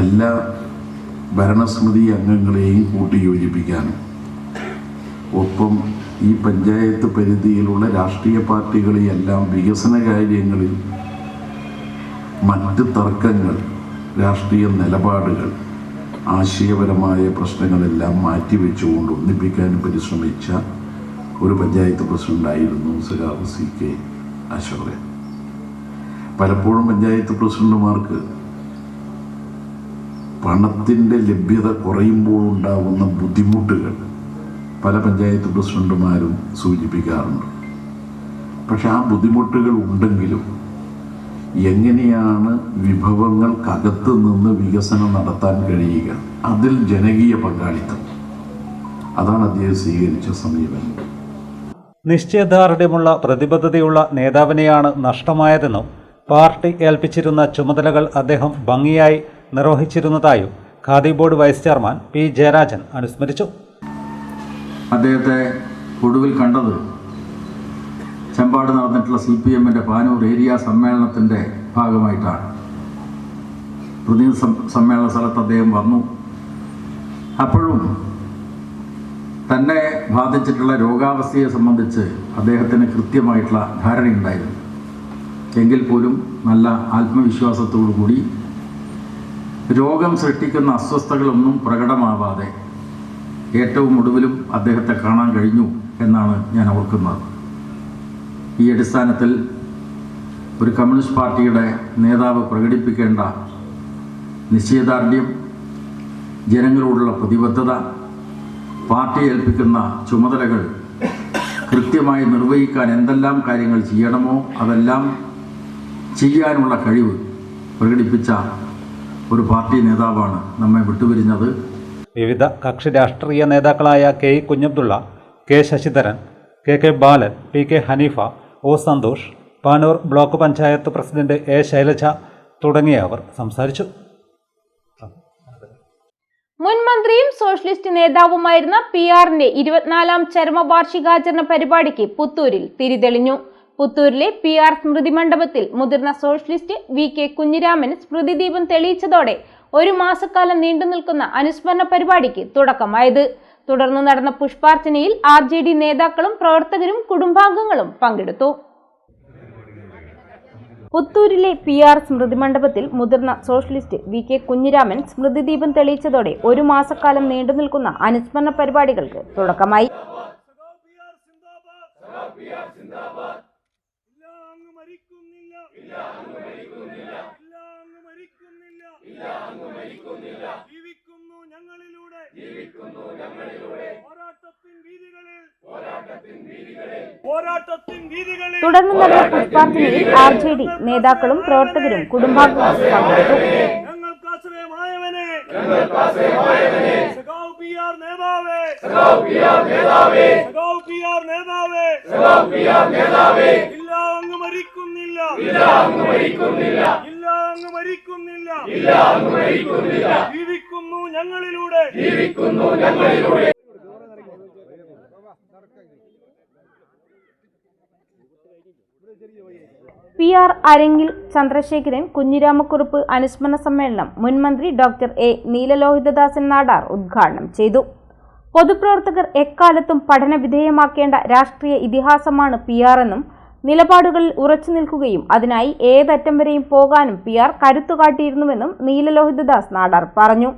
എല്ലാ ഭരണസമിതി അംഗങ്ങളെയും കൂട്ടിയോജിപ്പിക്കാനും ഒപ്പം ഈ പഞ്ചായത്ത് പരിധിയിലുള്ള രാഷ്ട്രീയ പാർട്ടികളെയെല്ലാം വികസന കാര്യങ്ങളിൽ മറ്റ് തർക്കങ്ങൾ, രാഷ്ട്രീയ നിലപാടുകൾ, ആശയപരമായ പ്രശ്നങ്ങളെല്ലാം മാറ്റിവെച്ചുകൊണ്ട് ഒന്നിപ്പിക്കാൻ പരിശ്രമിച്ച ഒരു പഞ്ചായത്ത് പ്രസിഡന്റായിരുന്നു സഖാവ് CK അശോകൻ. പലപ്പോഴും പഞ്ചായത്ത് പ്രസിഡന്റുമാർക്ക് പണത്തിൻ്റെ ലഭ്യത കുറയുമ്പോൾ ഉണ്ടാകുന്ന ബുദ്ധിമുട്ടുകൾ പല പഞ്ചായത്ത് പ്രസിഡന്റുമാരും സൂചിപ്പിക്കാറുണ്ട്. പക്ഷെ ആ ബുദ്ധിമുട്ടുകൾ ഉണ്ടെങ്കിലും എങ്ങനെയാണ് വിഭവങ്ങൾക്കകത്ത് നിന്ന് വികസനം നടത്താൻ കഴിയുക, അതിൽ ജനകീയ പങ്കാളിത്തം, അതാണ് അദ്ദേഹം സ്വീകരിച്ച സമീപനം. നിശ്ചയദാർഢ്യമുള്ള പ്രതിബദ്ധതയുള്ള നേതാവിനെയാണ് നഷ്ടമായതെന്നും പാർട്ടി ഏൽപ്പിച്ചിരുന്ന ചുമതലകൾ അദ്ദേഹം ഭംഗിയായി നിർവഹിച്ചിരുന്നതായും Khadi board vice chairman P Jayarajan അനുസ്മരിച്ചു. അദ്ദേഹത്തെ ഒടുവിൽ കണ്ടത് ചെമ്പാട് നടന്നിട്ടുള്ള CPM-ൻ്റെ പാനൂർ ഏരിയ സമ്മേളനത്തിൻ്റെ ഭാഗമായിട്ടാണ്. പ്രതിനിധി സമ്മേളന സ്ഥലത്ത് അദ്ദേഹം വന്നു. അപ്പോഴും തന്നെ ബാധിച്ചിട്ടുള്ള രോഗാവസ്ഥയെ സംബന്ധിച്ച് അദ്ദേഹത്തിന് കൃത്യമായിട്ടുള്ള ധാരണയുണ്ടായിരുന്നു. എങ്കിൽ പോലും നല്ല ആത്മവിശ്വാസത്തോടു കൂടി രോഗം സൃഷ്ടിക്കുന്ന അസ്വസ്ഥതകളൊന്നും പ്രകടമാവാതെ ഏറ്റവും ഒടുവിലും അദ്ദേഹത്തെ കാണാൻ കഴിഞ്ഞു എന്നാണ് ഞാൻ ഓർക്കുന്നത്. ഈ അടിസ്ഥാനത്തിൽ ഒരു കമ്മ്യൂണിസ്റ്റ് പാർട്ടിയുടെ നേതാവ് പ്രകടിപ്പിക്കേണ്ട നിശ്ചയദാർഢ്യം, ജനങ്ങളോടുള്ള പ്രതിബദ്ധത, പാർട്ടി ഏൽപ്പിക്കുന്ന ചുമതലകൾ കൃത്യമായി നിർവഹിക്കാൻ എന്തെല്ലാം കാര്യങ്ങൾ ചെയ്യണമോ അതെല്ലാം ചെയ്യാനുള്ള കഴിവ് പ്രകടിപ്പിച്ച ഒരു പാർട്ടി നേതാവാണ് നമ്മെ വിട്ടുപിരിഞ്ഞത്. വിവിധ കക്ഷി രാഷ്ട്രീയ നേതാക്കളായ K Kunhabdulla, K Sasidharan, K Balan, PK Hanifa, O Santhosh, Panoor block panchayat president A Shailaja തുടങ്ങിയവർ സംസാരിച്ചു. മുൻ മന്ത്രിയും സോഷ്യലിസ്റ്റ് നേതാവുമായിരുന്ന PR-ന്റെ 24ാം ചരമവാർഷികാചരണ പരിപാടിക്ക് പുത്തൂരിൽ തിരിതെളിഞ്ഞു. പുത്തൂരിലെ PR സ്മൃതി മണ്ഡപത്തിൽ മുതിർന്ന സോഷ്യലിസ്റ്റ് VK കുഞ്ഞിരാമൻ സ്മൃതിദീപം തെളിയിച്ചതോടെ ഒരു മാസക്കാലം നീണ്ടു നിൽക്കുന്ന അനുസ്മരണ പരിപാടിക്ക് തുടക്കമായത്. തുടർന്ന് നടന്ന പുഷ്പാർച്ചനയിൽ RJD നേതാക്കളും പ്രവർത്തകരും കുടുംബാംഗങ്ങളും പങ്കെടുത്തു. പുത്തൂരിലെ PR സ്മൃതി മണ്ഡപത്തിൽ മുതിർന്ന സോഷ്യലിസ്റ്റ് VK കുഞ്ഞിരാമൻ സ്മൃതിദീപം തെളിയിച്ചതോടെ ഒരു മാസക്കാലം നീണ്ടു നിൽക്കുന്ന അനുസ്മരണ പരിപാടികൾക്ക് തുടക്കമായി. തുടർന്ന് നടന്ന പുഷ്പാർച്ചനയിൽ RJD നേതാക്കളും പ്രവർത്തകരും കുടുംബാംഗങ്ങളും പങ്കെടുത്തു. PR അരങ്ങിൽ ചന്ദ്രശേഖരൻ കുഞ്ഞിരാമക്കുറുപ്പ് അനുസ്മരണ സമ്മേളനം മുൻമന്ത്രി ഡോക്ടർ A നീലലോഹിതദാസൻ നാടാർ ഉദ്ഘാടനം ചെയ്തു. പൊതുപ്രവർത്തകർ എക്കാലത്തും പഠന വിധേയമാക്കേണ്ട രാഷ്ട്രീയ ഇതിഹാസമാണ് PR എന്നും നിലപാടുകളിൽ ഉറച്ചു നിൽക്കുകയും അതിനായി ഏതറ്റം വരെയും പോകാനും PR കരുത്തുകാട്ടിയിരുന്നുവെന്നും നീലലോഹിതദാസ് നാടാർ പറഞ്ഞു.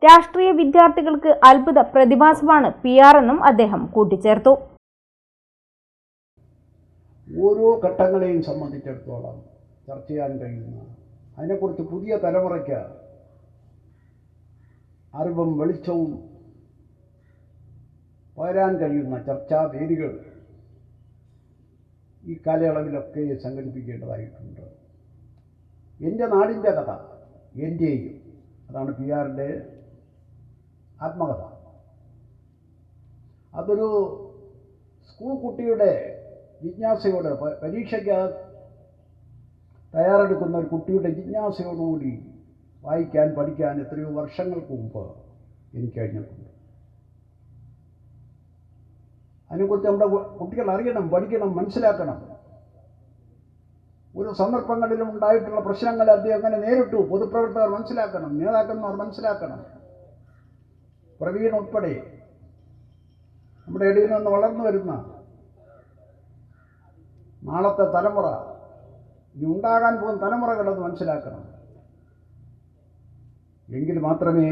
രാഷ്ട്രീയ വിദ്യാർത്ഥികൾക്ക് അത്ഭുത പ്രതിഭാസമാണ് PR എന്നും അദ്ദേഹം കൂട്ടിച്ചേർത്തു. ഓരോ ഘട്ടങ്ങളെയും സംബന്ധിച്ചിടത്തോളം ചർച്ച ചെയ്യാൻ കഴിയുന്ന, അതിനെക്കുറിച്ച് പുതിയ തലമുറയ്ക്ക് അറിവും വെളിച്ചവും പകരാൻ കഴിയുന്ന ചർച്ചാ വേദികൾ ഈ കാലയളവിലൊക്കെ സംഘടിപ്പിക്കേണ്ടതായിട്ടുണ്ട്. എൻ്റെ നാടിൻ്റെ കഥ എൻ്റെയും, അതാണ് PR-ൻ്റെ ആത്മകഥ. അതൊരു സ്കൂൾ കുട്ടിയുടെ ജിജ്ഞാസയോട്, പരീക്ഷയ്ക്ക് തയ്യാറെടുക്കുന്ന ഒരു കുട്ടിയുടെ ജിജ്ഞാസയോടുകൂടി വായിക്കാൻ, പഠിക്കാൻ എത്രയോ വർഷങ്ങൾക്ക് മുമ്പ് എനിക്ക് കഴിഞ്ഞിട്ടുണ്ട്. അതിനെക്കുറിച്ച് നമ്മുടെ കുട്ടികൾ അറിയണം, പഠിക്കണം, മനസ്സിലാക്കണം. ഒരു സന്ദർഭങ്ങളിലും ഉണ്ടായിട്ടുള്ള പ്രശ്നങ്ങൾ അദ്ദേഹം അങ്ങനെ നേരിട്ടു. പൊതുപ്രവർത്തകർ മനസ്സിലാക്കണം, നേതാക്കന്മാർ മനസ്സിലാക്കണം. പ്രവീൺ ഉൾപ്പെടെ നമ്മുടെ ഇടയിൽ നിന്ന് വളർന്നു വരുന്ന നാളത്തെ തലമുറ, ഇനി ഉണ്ടാകാൻ പോകുന്ന തലമുറകളത് മനസ്സിലാക്കണം. എങ്കിൽ മാത്രമേ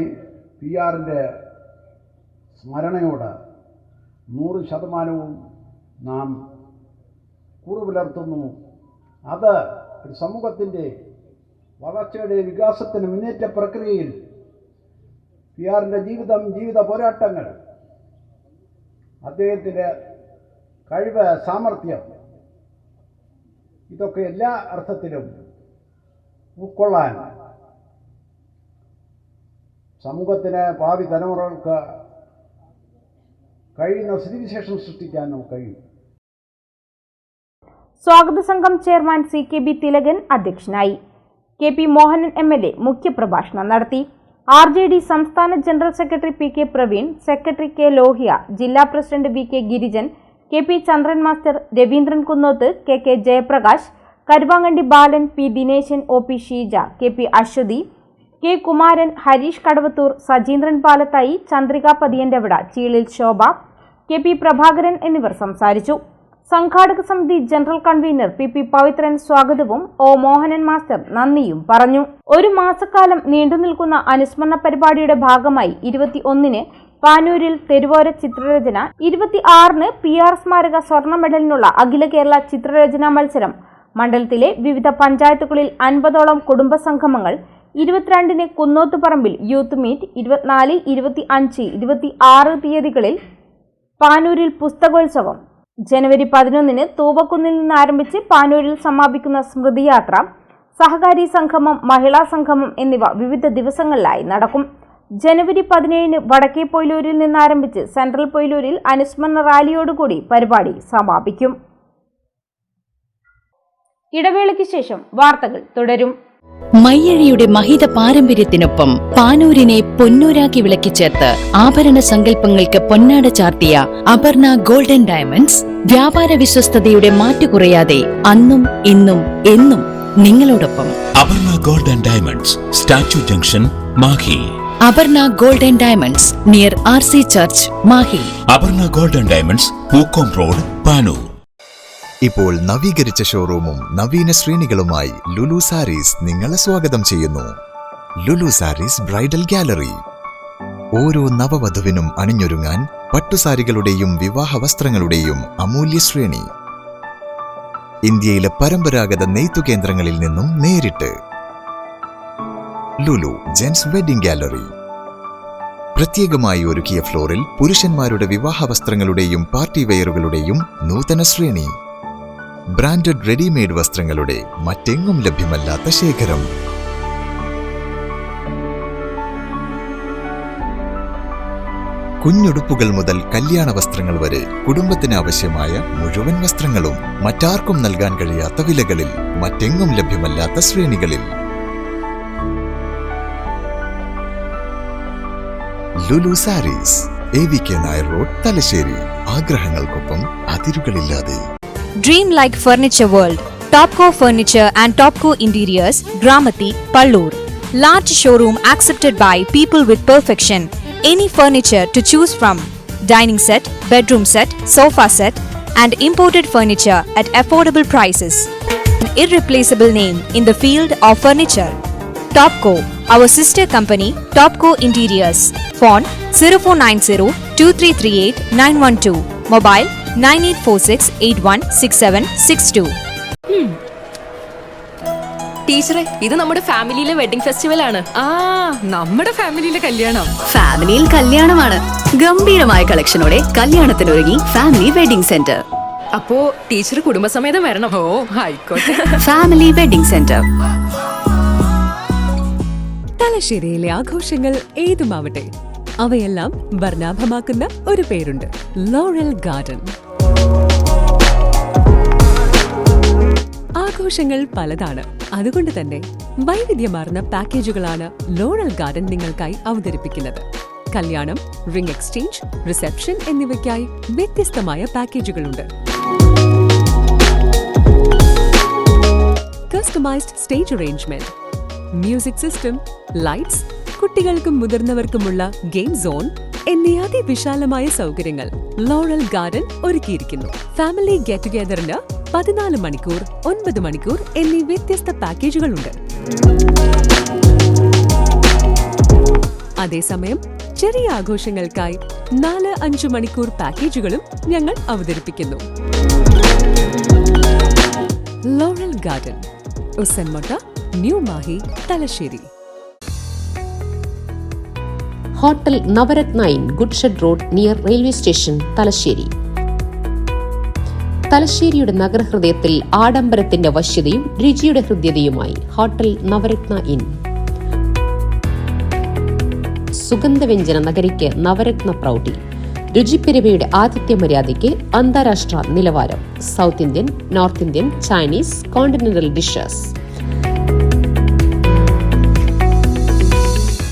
PR-ൻ്റെ സ്മരണയോട് 100% നാം കൂറു പുലർത്തുന്നു. അത് ഒരു സമൂഹത്തിൻ്റെ വളർച്ചയുടെ വികാസത്തിന് മുന്നേറ്റ പ്രക്രിയയിൽ PR-ൻ്റെ ജീവിത പോരാട്ടങ്ങൾ, അദ്ദേഹത്തിൻ്റെ കഴിവ്, സാമർഥ്യം, ഇതൊക്കെ എല്ലാ അർത്ഥത്തിലും ഉൾക്കൊള്ളാൻ സമൂഹത്തിന്, ഭാവി തലമുറകൾക്ക് കഴിയുന്ന സ്ഥിതിവിശേഷം സൃഷ്ടിക്കാൻ നമുക്ക് കഴിയും. സ്വാഗത സംഘം ചെയർമാൻ CKB തിലകൻ അധ്യക്ഷനായി. KP മോഹനൻ MLA മുഖ്യപ്രഭാഷണം നടത്തി. RJD സംസ്ഥാന general secretary PK Praveen, secretary K Lohia, ജില്ലാ president VK Girijan, KP Chandran master, Raveendran Kunnoth, KK Jayaprakash, Karuvangandi Balan, P Dineshan, OP Sheeja, KP Aswathi, K Kumaran, Harish Kadavathur, Sajeendran Palathayi, Chandrika Pathiyantevida, Cheelil Shobha, KP Prabhakaran എന്നിവർ സംസാരിച്ചു. സംഘാടക സമിതി ജനറൽ കൺവീനർ PP പവിത്രൻ സ്വാഗതവും O മോഹനൻ മാസ്റ്റർ നന്ദിയും പറഞ്ഞു. ഒരു മാസക്കാലം നീണ്ടുനിൽക്കുന്ന അനുസ്മരണ പരിപാടിയുടെ ഭാഗമായി 21-ന് പാനൂരിൽ തെരുവോര ചിത്രരചന, 26-ന് PR സ്മാരക സ്വർണ്ണ മെഡലിനുള്ള അഖില കേരള ചിത്രരചനാ മത്സരം, മണ്ഡലത്തിലെ വിവിധ പഞ്ചായത്തുകളിൽ 50ഓളം കുടുംബ സംഗമങ്ങൾ, 22-ന് കുന്നോത്തുപറമ്പിൽ യൂത്ത് മീറ്റ്, 24, 25, 26 തീയതികളിൽ പാനൂരിൽ പുസ്തകോത്സവം, ജനുവരി 11-ന് തൂവക്കുന്നിൽ നിന്ന് ആരംഭിച്ച് പാനൂരിൽ സമാപിക്കുന്ന സ്മൃതിയാത്ര, സഹകാരി സംഗമം, മഹിളാ സംഗമം എന്നിവ വിവിധ ദിവസങ്ങളിലായി നടക്കും. ജനുവരി 17-ന് വടക്കേ പൊയിലൂരിൽ നിന്ന് ആരംഭിച്ച് സെൻട്രൽ പൊയിലൂരിൽ അനുസ്മരണ റാലിയോടുകൂടി പരിപാടി സമാപിക്കും. ഇടവേളയ്ക്ക് ശേഷം വാർത്തകൾ തുടരും. മയ്യഴിയുടെ മഹിത പാരമ്പര്യത്തിനൊപ്പം പാനൂരിനെ പൊന്നൂരാക്കി വിളക്കിച്ചേർത്ത് ആഭരണ സങ്കല്പങ്ങൾക്ക് പൊന്നാട ചാർത്തിയ അപർണ ഗോൾഡൻ ഡയമണ്ട്സ് വ്യാപാര വിശ്വസ്തയുടെ മാറ്റുകുറയാതെ അന്നും ഇന്നും എന്നും നിങ്ങളോടൊപ്പം. Aparna golden diamonds, statue junction, Mahe. Aparna golden diamonds near RC church, Mahe. Aparna golden diamonds, Pookkom road, Panoor. ഇപ്പോൾ നവീകരിച്ച ഷോറൂമും നവീന ശ്രേണികളുമായി ലുലു സാരീസ് നിങ്ങളെ സ്വാഗതം ചെയ്യുന്നു. Lulu Sarees bridal gallery. ഓരോ നവവധുവിനും അണിഞ്ഞൊരുങ്ങാൻ പട്ടുസാരികളുടെയും വിവാഹ വസ്ത്രങ്ങളുടെയും അമൂല്യ ശ്രേണി. ഇന്ത്യയിലെ പരമ്പരാഗത നെയ്ത്തു കേന്ദ്രങ്ങളിൽ നിന്നും നേരിട്ട്. Lulu gents wedding gallery. പ്രത്യേകമായി ഒരുക്കിയ ഫ്ലോറിൽ പുരുഷന്മാരുടെ വിവാഹ വസ്ത്രങ്ങളുടെയും പാർട്ടി വെയറുകളുടെയും നൂതന ശ്രേണി. ബ്രാൻഡഡ് റെഡിമെയ്ഡ് വസ്ത്രങ്ങളുടെ മറ്റെങ്ങും ലഭ്യമല്ലാത്ത ശേഖരം. കുഞ്ഞുടുപ്പുകൾ മുതൽ കല്യാണ വസ്ത്രങ്ങൾ വരെ കുടുംബത്തിന് ആവശ്യമായ മുഴുവൻ വസ്ത്രങ്ങളും മറ്റാർക്കും നൽകാൻ കഴിയാത്ത വിലകളിൽ, മറ്റെങ്ങും ലഭ്യമല്ലാത്ത ശ്രേണികളിൽ. Lulu Sarees, AVK Nair road, Thalassery. ആഗ്രഹങ്ങൾക്കൊപ്പം അതിരുകളില്ലാതെ. Dream like Furniture World, Topco Furniture and Topco Interiors, Gramati, Pallur. Large showroom accepted by people with perfection. Any furniture to choose from. Dining set, bedroom set, sofa set and imported furniture at affordable prices. An irreplaceable name in the field of furniture. Topco, our sister company, Topco Interiors. Phone 0490 2338 912. Mobile 9846816762. ടീച്ചറെ, ഇത് നമ്മുടെ ഫാമിലിയിലെ wedding festival ആണ്. നമ്മുടെ ഫാമിലിയിലെ കല്യാണം. ഫാമിലിയിൽ കല്യാണമാണ്. ഗംഭീരമായ കളക്ഷനോടെ കല്യാണത്തിനൊരുങ്ങി ഫാമിലി വെഡിങ് സെന്റർ. അപ്പോ ടീച്ചർ കുടുംബസമേതം വരണം. ഓ ആയിക്കോട്ടെ. Family wedding centre. തലശ്ശേരിയിലെ ആഘോഷങ്ങൾ ഏതുമാവട്ടെ, അവയെല്ലാം വർണ്ണാഭമാക്കുന്ന ഒരു പേരുണ്ട്: ലോറൽ ഗാർഡൻ. ആഘോഷങ്ങൾ പലതാണ്. അതുകൊണ്ട് തന്നെ വൈവിധ്യമാർന്ന പാക്കേജുകളാണ് ലോറൽ ഗാർഡൻ നിങ്ങൾക്കായി അവതരിപ്പിക്കുന്നത്. കല്യാണം, റിംഗ് എക്സ്ചേഞ്ച്, റിസപ്ഷൻ എന്നിവയ്ക്കായി വ്യത്യസ്തമായ പാക്കേജുകളുണ്ട്. Customised stage arrangement, music system, lights, കുട്ടികൾക്കും മുതിർന്നവർക്കുമുള്ള ഗെയിം സോൺ എന്നീ അതിവിശാലമായ സൗകര്യങ്ങൾ ലോറൽ ഗാർഡൻ ഒരുക്കിയിരിക്കുന്നു. ഫാമിലി ഗെറ്റ് ടുഗെദറിന് 14 മണിക്കൂർ, 9 മണിക്കൂർ എന്നീ വ്യത്യസ്ത പാക്കേജുകളുണ്ട്. അതേസമയം ചെറിയ ആഘോഷങ്ങൾക്കായി 4-5 മണിക്കൂർ പാക്കേജുകളും ഞങ്ങൾ അവതരിപ്പിക്കുന്നു. Laurel garden Usanmotta, new Mahe, Thalassery. Hotel Navaratna in goods shed road near railway station, Thalassery. തലശ്ശേരിയുടെ നഗരഹൃദയത്തിൽ ആഡംബരത്തിന്റെ വശ്യതയും രുചിയുടെ ഹൃദ്യതയുമായി ഹോട്ടൽ നവരത്ന ഇൻ. സുഗന്ധവ്യഞ്ജന നഗരിക്ക് നവരത്ന പ്രൗഢി. രുചിപ്പെരുമയുടെ ആതിഥ്യ മര്യാദയ്ക്ക് അന്താരാഷ്ട്ര നിലവാരം. South Indian, north Indian, Chinese, continental dishes.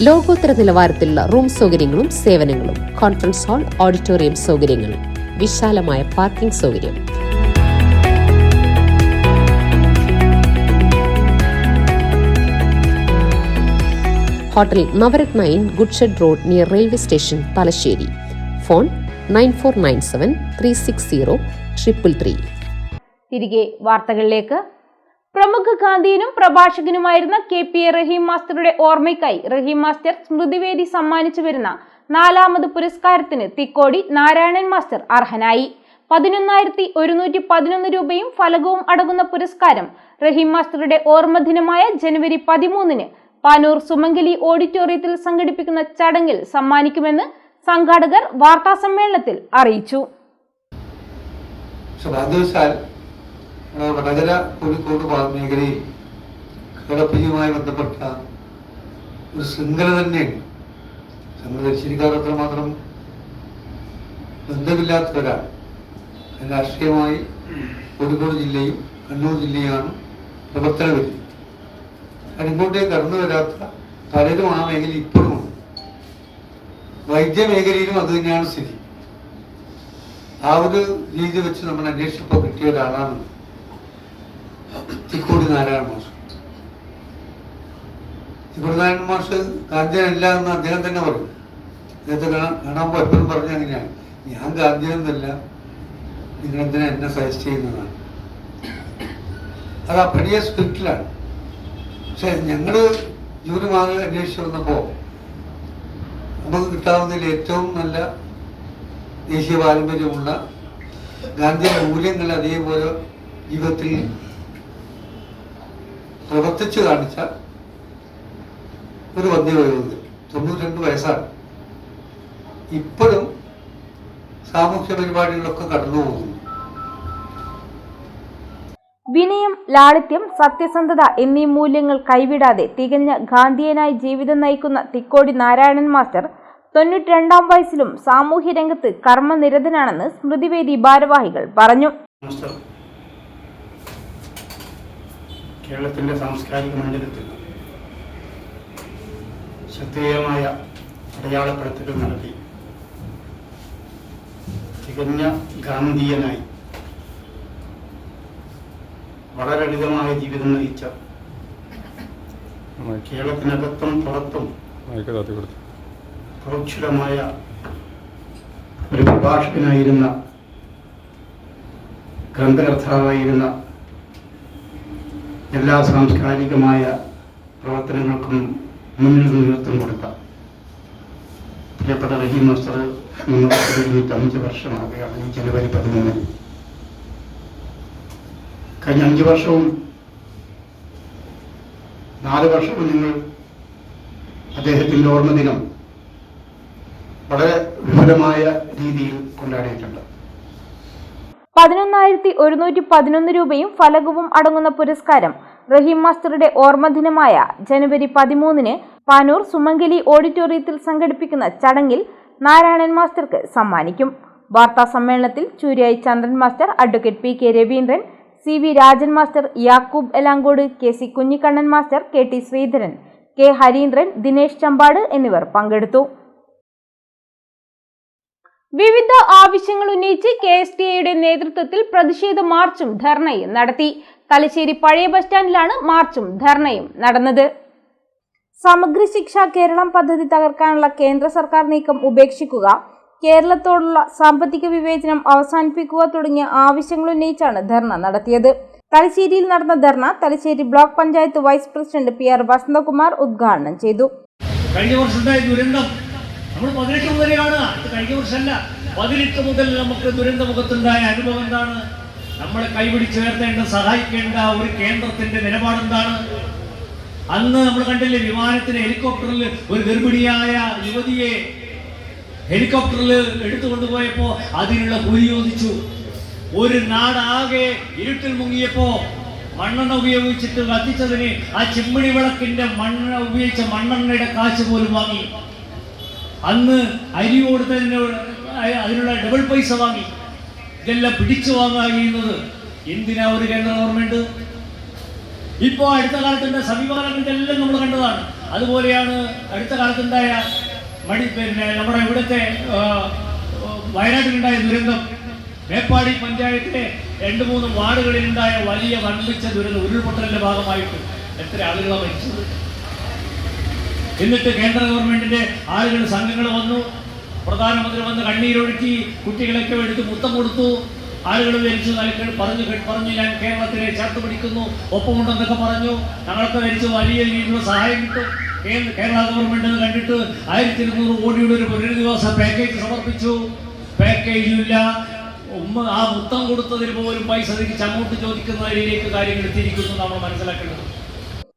ലോകോത്തര നിലവാരത്തിലുള്ള റൂം സൗകര്യങ്ങളും സേവനങ്ങളും. കോൺഫറൻസ് ഹാൾ, ഓഡിറ്റോറിയം സൗകര്യങ്ങൾ, വിശാലമായ പാർക്കിംഗ് സൗകര്യം. Hotel Navaratna in goods shed road near railway station, Thalassery. Phone 9497360333. തിരികെ വാർത്തകളിലേക്ക്. പ്രമുഖ ഗാന്ധിയനും പ്രഭാഷകനുമായിരുന്ന KP റഹീം മാസ്റ്ററുടെ ഓർമ്മയ്ക്കായി റഹീം മാസ്റ്റർ സ്മൃതിവേദി സമ്മാനിച്ചു വരുന്ന 4ാമത് പുരസ്കാരത്തിന് തിക്കോടി നാരായണൻ മാസ്റ്റർ അർഹനായി. 11,111 രൂപയും ഫലകവും അടങ്ങുന്ന പുരസ്കാരം റഹീം മാസ്റ്ററുടെ ഓർമ്മദിനമായ ജനുവരി 13-ന് പാനൂർ സുമംഗലി ഓഡിറ്റോറിയത്തിൽ സംഘടിപ്പിക്കുന്ന ചടങ്ങിൽ സമ്മാനിക്കുമെന്ന് സംഘാടകർ വാർത്താസമ്മേളനത്തിൽ അറിയിച്ചു. വടകര കോഴിക്കോട് മേഖലയിൽ കേരളപ്പുഴയുമായി ബന്ധപ്പെട്ട ഒരു ശൃംഖല തന്നെയുണ്ട്. നമ്മൾ ദർശനിക്കാർ അത്രമാത്രം ബന്ധമില്ലാത്തവരാണ്. രാഷ്ട്രീയമായി കോഴിക്കോട് ജില്ലയും കണ്ണൂർ ജില്ലയുമാണ് പ്രവർത്തന പരിധി. ഇങ്ങോട്ടേക്ക് കടന്നു വരാത്ത പലരും ആ മേഖല ഇപ്പോഴുമുണ്ട്. വൈദ്യമേഖലയിലും അത് തന്നെയാണ് സ്ഥിതി. ആ ഒരു രീതി വെച്ച് നമ്മൾ അന്വേഷിച്ചപ്പോൾ കിട്ടിയ ഒരാളാണ് തിക്കോടി നാരായണ മാഷ്. തിക്കോടി നാരായണ മാഷ് ഗാന്ധിയനല്ല എന്ന് അദ്ദേഹം തന്നെ പറയും. അദ്ദേഹത്തെ കാണാൻ എപ്പോഴും പറഞ്ഞ അങ്ങനെയാണ്, ഞാൻ ഗാന്ധിയനൊന്നല്ല, നിങ്ങളെന്തിനാ എന്നെ സജസ്റ്റ് ചെയ്യുന്നതാണ്. അത് ആ പഴയ സ്ക്രിപ്റ്റിലാണ്. പക്ഷെ ഞങ്ങൾ ജൂറി മാറി അന്വേഷിച്ച് വന്നപ്പോൾ നമുക്ക് കിട്ടാവുന്നതിൽ ഏറ്റവും നല്ല ദേശീയ പാരമ്പര്യമുള്ള ഗാന്ധിയുടെ മൂല്യങ്ങൾ അതേപോലെ ജീവിതത്തിൽ പ്രവർത്തിച്ചു കാണിച്ച ഒരു വന്ധ്യവയോധി. 92 വയസ്സാണ്. ഇപ്പോഴും സാമൂഹ്യ പരിപാടികളൊക്കെ കടന്നു പോകുന്നു. വിനയം, ലാളിത്യം, സത്യസന്ധത എന്നീ മൂല്യങ്ങൾ കൈവിടാതെ തികഞ്ഞ ഗാന്ധിയനായി ജീവിതം നയിക്കുന്ന തിക്കോടി നാരായണൻ മാസ്റ്റർ 92-ാം വയസ്സിലും സാമൂഹ്യ രംഗത്ത് കർമ്മനിരതനാണെന്ന് സ്മൃതിവേദി ഭാരവാഹികൾ പറഞ്ഞു. കേരളത്തിന്റെ സാംസ്കാരിക മണ്ഡലത്തിൽ ശ്രദ്ധേയമായ അടയാളപ്പെടുത്തൽ നടത്തി തികഞ്ഞ ഗാന്ധിയനായി വളരെ ലളിതമായ ജീവിതം നയിച്ച, കേരളത്തിനകത്തും പുറത്തും പ്രോക്ഷരമായ ഒരു പ്രഭാഷകനായിരുന്ന, ഗ്രന്ഥകർത്താവായിരുന്ന, എല്ലാ സാംസ്കാരികമായ പ്രവർത്തനങ്ങൾക്കും മുന്നിൽ നേതൃത്വം കൊടുത്ത പ്രിയപ്പെട്ട റഹീം മാസ്റ്റർ 25 വർഷമാകുകയാണ് ഈ ജനുവരി 13-ന്. കഴിഞ്ഞ 5 വർഷവും 4 വർഷവും നിങ്ങൾ അദ്ദേഹത്തിൻ്റെ ഓർമ്മദിനം വളരെ വിപുലമായ രീതിയിൽ കൊണ്ടാടിയിട്ടുണ്ട്. 11,111 രൂപയും ഫലകവും അടങ്ങുന്ന പുരസ്കാരം റഹീം മാസ്റ്ററുടെ ഓർമ്മദിനമായ ജനുവരി 13-ന് പാനൂർ സുമംഗലി ഓഡിറ്റോറിയത്തിൽ സംഘടിപ്പിക്കുന്ന ചടങ്ങിൽ നാരായണൻ മാസ്റ്റർക്ക് സമ്മാനിക്കും. വാർത്താ സമ്മേളനത്തിൽ Chooriyayi Chandran master, advocate PK Raveendran, CV Rajan master, Yakub Elankode, KC Kunhikannan master, KT Sreedharan, K Hareendran, Dinesh Champad എന്നിവർ പങ്കെടുത്തു. വിവിധ ആവശ്യങ്ങൾ ഉന്നയിച്ച് KSTAയുടെ നേതൃത്വത്തിൽ പ്രതിഷേധ മാർച്ചും ധർണയും നടത്തി. തലശ്ശേരി പഴയ ബസ് സ്റ്റാൻഡിലാണ് മാർച്ചും ധർണയും നടന്നത്. സമഗ്ര ശിക്ഷ കേരളം പദ്ധതി തകർക്കാനുള്ള കേന്ദ്ര സർക്കാർ നീക്കം ഉപേക്ഷിക്കുക, കേരളത്തോടുള്ള സാമ്പത്തിക വിവേചനം അവസാനിപ്പിക്കുക തുടങ്ങിയ ആവശ്യങ്ങൾ ഉന്നയിച്ചാണ് ധർണ നടത്തിയത്. തലശ്ശേരിയിൽ നടന്ന ധർണ Thalassery block panchayat vice president PR Vasanthakumar ഉദ്ഘാടനം ചെയ്തു. കഴിഞ്ഞ വർഷത്തെ ദുരന്തം നമ്മൾ 18 മുതലെയാണ്, കഴിഞ്ഞ വർഷമല്ല, 18 മുതൽ നമുക്ക് ദുരന്തമുഖത്തുണ്ടായ അനുഭവം എന്താണ്? നമ്മളെ കൈപിടിച്ചുയർത്തേണ്ട സഹായിക്കേണ്ട ഒരു കേന്ദ്രത്തിന്റെ നിലപാടെന്താണ്? അന്ന് നമ്മൾ കണ്ടില്ലേ, വിമാനത്തിന് ഹെലികോപ്റ്ററിൽ ഒരു ഗർഭിണിയായ യുവതിയെ ഹെലികോപ്റ്ററിൽ എടുത്തുകൊണ്ടുപോയപ്പോ അതിനുള്ള കൂലി ചോദിച്ചു. ഒരു നാടാകെ ഇരുട്ടിൽ മുങ്ങിയപ്പോ മണ്ണെണ്ണ ഉപയോഗിച്ചിട്ട് കത്തിച്ചതിന് ആ ചിമ്മിണി വിളക്കിന്റെ മണ്ണെണ്ണ ഉപയോഗിച്ച മണ്ണെണ്ണയുടെ കാശ് പോലും വാങ്ങി. അന്ന് അരി കൊടുത്തതിന് അതിനുള്ള ഡബിൾ പൈസ വാങ്ങി. ഇതെല്ലാം പിടിച്ചു വാങ്ങാൻ കഴിയുന്നത് എന്തിനാ ഒരു കേന്ദ്ര ഗവൺമെന്റ്? ഇപ്പോ അടുത്ത കാലത്തുണ്ടായ സമീപകാലം ഇതെല്ലാം നമ്മൾ കണ്ടതാണ്. അതുപോലെയാണ് അടുത്ത കാലത്തുണ്ടായ നമ്മുടെ ഇവിടുത്തെ വയനാട്ടിലുണ്ടായ ദുരന്തം. മേപ്പാടി പഞ്ചായത്തിലെ 2-3 വാർഡുകളിലുണ്ടായ വലിയ വൻപിച്ച ദുരന്തം, ഉരുൾപൊട്ടലിന്റെ ഭാഗമായിട്ട് എത്ര ആളുകളാണ് മരിച്ചത്. എന്നിട്ട് കേന്ദ്ര ഗവൺമെന്റിന്റെ ആളുകൾ, സംഘങ്ങൾ വന്നു, പ്രധാനമന്ത്രി വന്ന് കണ്ണീരൊഴുക്കി കുട്ടികളൊക്കെ എടുത്ത് മുത്തം കൊടുത്തു. ആളുകൾ ധരിച്ചു പറഞ്ഞു ഞാൻ കേരളത്തിനെ ചേർത്ത് പിടിക്കുന്നു, ഒപ്പമുണ്ടെന്നൊക്കെ പറഞ്ഞു. ഞങ്ങളൊക്കെ ധരിച്ചു വലിയ രീതിയിലുള്ള സഹായം കിട്ടും. കേരള ഗവൺമെന്റ് കണ്ടിട്ട് 1200 കോടിയുടെ ഒരു പുനരധിവാസ പാക്കേജ് സമർപ്പിച്ചു. പാക്കേജില്ല. ആ മുത്തം കൊടുത്തതിന് പോലും പൈസ തിരിച്ച് അങ്ങോട്ട് ചോദിക്കുന്നതിലേക്ക് കാര്യങ്ങൾ എത്തിയിരിക്കുന്നു. നമ്മൾ മനസ്സിലാക്കേണ്ടത്.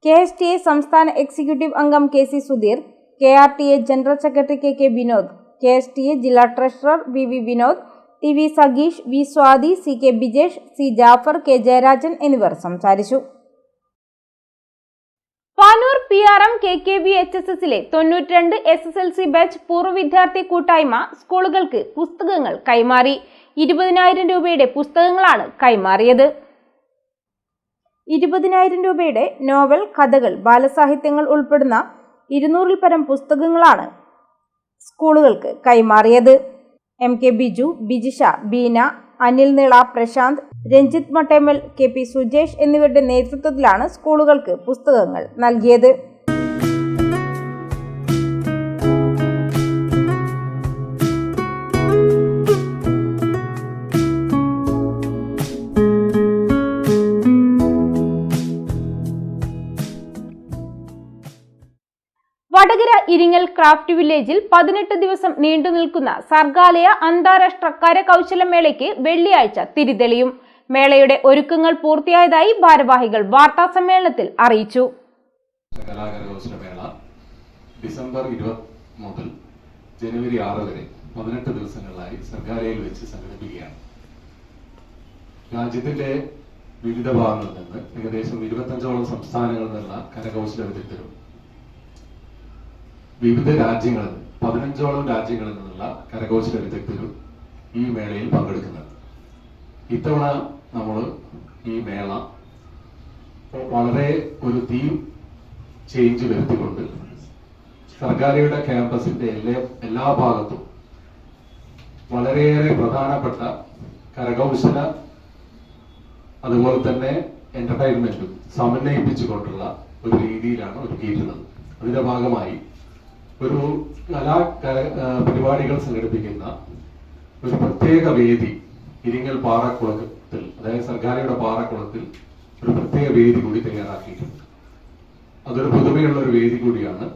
KSTA സംസ്ഥാന എക്സിക്യൂട്ടീവ് അംഗം KC Sudheer, KRTA general secretary KK Vinod, KSTA ജില്ലാ ട്രഷറർ VV വിനോദ്, TV സഗീഷ്, V Swathi, CK Bijesh, C Jaffar, K Jayarajan എന്നിവർ സംസാരിച്ചു. പാനൂർ PRM KKB HSSലെ 92 SSLC ബാച്ച് പൂർവ്വ വിദ്യാർത്ഥി കൂട്ടായ്മ സ്കൂളുകൾക്ക് പുസ്തകങ്ങൾ കൈമാറി. 20,000 രൂപയുടെ പുസ്തകങ്ങളാണ് കൈമാറിയത്. 20,000 രൂപയുടെ നോവൽ, കഥകൾ, ബാലസാഹിത്യങ്ങൾ ഉൾപ്പെടുന്ന 200-ൽ പരം പുസ്തകങ്ങളാണ് സ്കൂളുകൾക്ക് കൈമാറിയത്. MK ബിജു, ബിജിഷ, ബീന, അനിൽ നിള, പ്രശാന്ത്, രഞ്ജിത്ത് മട്ടേമൽ, KP സുജേഷ് എന്നിവരുടെ നേതൃത്വത്തിലാണ് സ്കൂളുകൾക്ക് പുസ്തകങ്ങൾ നൽകിയത്. വടകര ഇരിങ്ങൽ ക്രാഫ്റ്റ് വില്ലേജിൽ 18 ദിവസം നീണ്ടുനിൽക്കുന്ന സർഗാലയ അന്താരാഷ്ട്ര കരകൗശലമേളയ്ക്ക് വെള്ളിയാഴ്ച തിരിതെളിയും. മേളയുടെ ഒരുക്കങ്ങൾ പൂർത്തിയായതായി ഭാരവാഹികൾ വാർത്താ സമ്മേളനത്തിൽ അറിയിച്ചു. കരകൗശലമേള ഡിസംബർ 20 മുതൽ ജനുവരി 6 വരെ 18 ദിവസങ്ങളിലായി സർഗാലയയിൽ വെച്ച് സംഘടിപ്പിക്കുകയാണ്. രാജ്യത്തിന്റെ വിവിധ ഭാഗങ്ങളിൽ നിന്ന് ഏകദേശം 25ഓളം സംസ്ഥാനങ്ങളിൽ നിന്നുള്ള കരകൗശല വിദഗ്ധരും വിവിധ രാജ്യങ്ങളിൽ 15ഓളം രാജ്യങ്ങളിൽ നിന്നുള്ള കരകൗശല വിദഗ്ധരും ഈ മേളയിൽ പങ്കെടുക്കുന്നുണ്ട്. ഇത്തവണ നമ്മൾ ഈ മേള വളരെ ഒരു തീം ചേഞ്ച് വരുത്തിക്കൊണ്ട് സർഗാലയുടെ ക്യാമ്പസിന്റെ എല്ലാ ഭാഗത്തും വളരെയേറെ പ്രധാനപ്പെട്ട കരകൗശല അതുപോലെ തന്നെ എന്റർടൈൻമെന്റും സമന്വയിപ്പിച്ചുകൊണ്ടുള്ള ഒരു രീതിയിലാണ് ഒരുക്കിയിട്ടുള്ളത്. അതിന്റെ ഭാഗമായി ഒരു പരിപാടികൾ സംഘടിപ്പിക്കുന്ന ഒരു പ്രത്യേക വേദി ഇരിങ്ങൽ പാറക്കുളത്തിൽ, അതായത് സർഗാലയുടെ പാറക്കുളത്തിൽ ഒരു പ്രത്യേക വേദി കൂടി തയ്യാറാക്കിയിട്ടുണ്ട്. അതൊരു പുതുമയുള്ള ഒരു വേദി കൂടിയാണ്.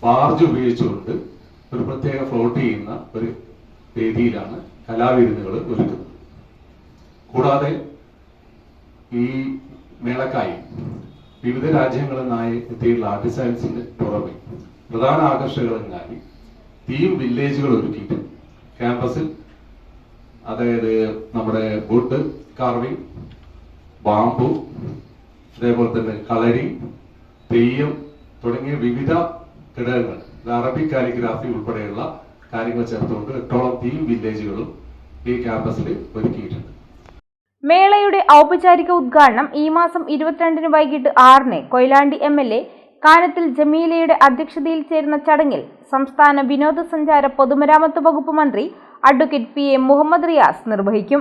ബാർജ് ഉപയോഗിച്ചുകൊണ്ട് ഒരു പ്രത്യേക ഫ്ലോട്ട് ചെയ്യുന്ന ഒരു വേദിയിലാണ് കലാവിരുന്നുകൾ ഒരുക്കുന്നത്. കൂടാതെ ഈ മേളക്കായി വിവിധ രാജ്യങ്ങളിൽ നിന്നായി എത്തിയിട്ടുള്ള ആർട്ടിസൻസിന് പുറമെ പ്രധാന ആകർഷകങ്ങളായി തീം വില്ലേജുകൾ ഒരുക്കിയിട്ട് ക്യാമ്പസിൽ, അതായത് നമ്മുടെ വുഡ് കാർവിംഗ്, ബാംബു, അതേപോലെ തന്നെ കളരി, തെയ്യം തുടങ്ങിയ വിവിധ ഘടകങ്ങൾ, അറബിക് കാലിഗ്രാഫി ഉൾപ്പെടെയുള്ള കാര്യങ്ങൾ ചേർത്തുകൊണ്ട് 8ഓളം തീം വില്ലേജുകളും ഈ ക്യാമ്പസിൽ ഒരുക്കിയിട്ടുണ്ട്. മേളയുടെ ഔപചാരിക ഉദ്ഘാടനം ഈ മാസം 22 വൈകിട്ട് 6 കൊയിലാണ്ടി MLA കാനത്തിൽ ജമീലയുടെ അധ്യക്ഷതയിൽ ചേരുന്ന ചടങ്ങിൽ സംസ്ഥാന വിനോദസഞ്ചാര പൊതുമരാമത്ത് വകുപ്പ് മന്ത്രി അഡ്വക്കേറ്റ് PA മുഹമ്മദ് റിയാസ് നിർവഹിക്കും.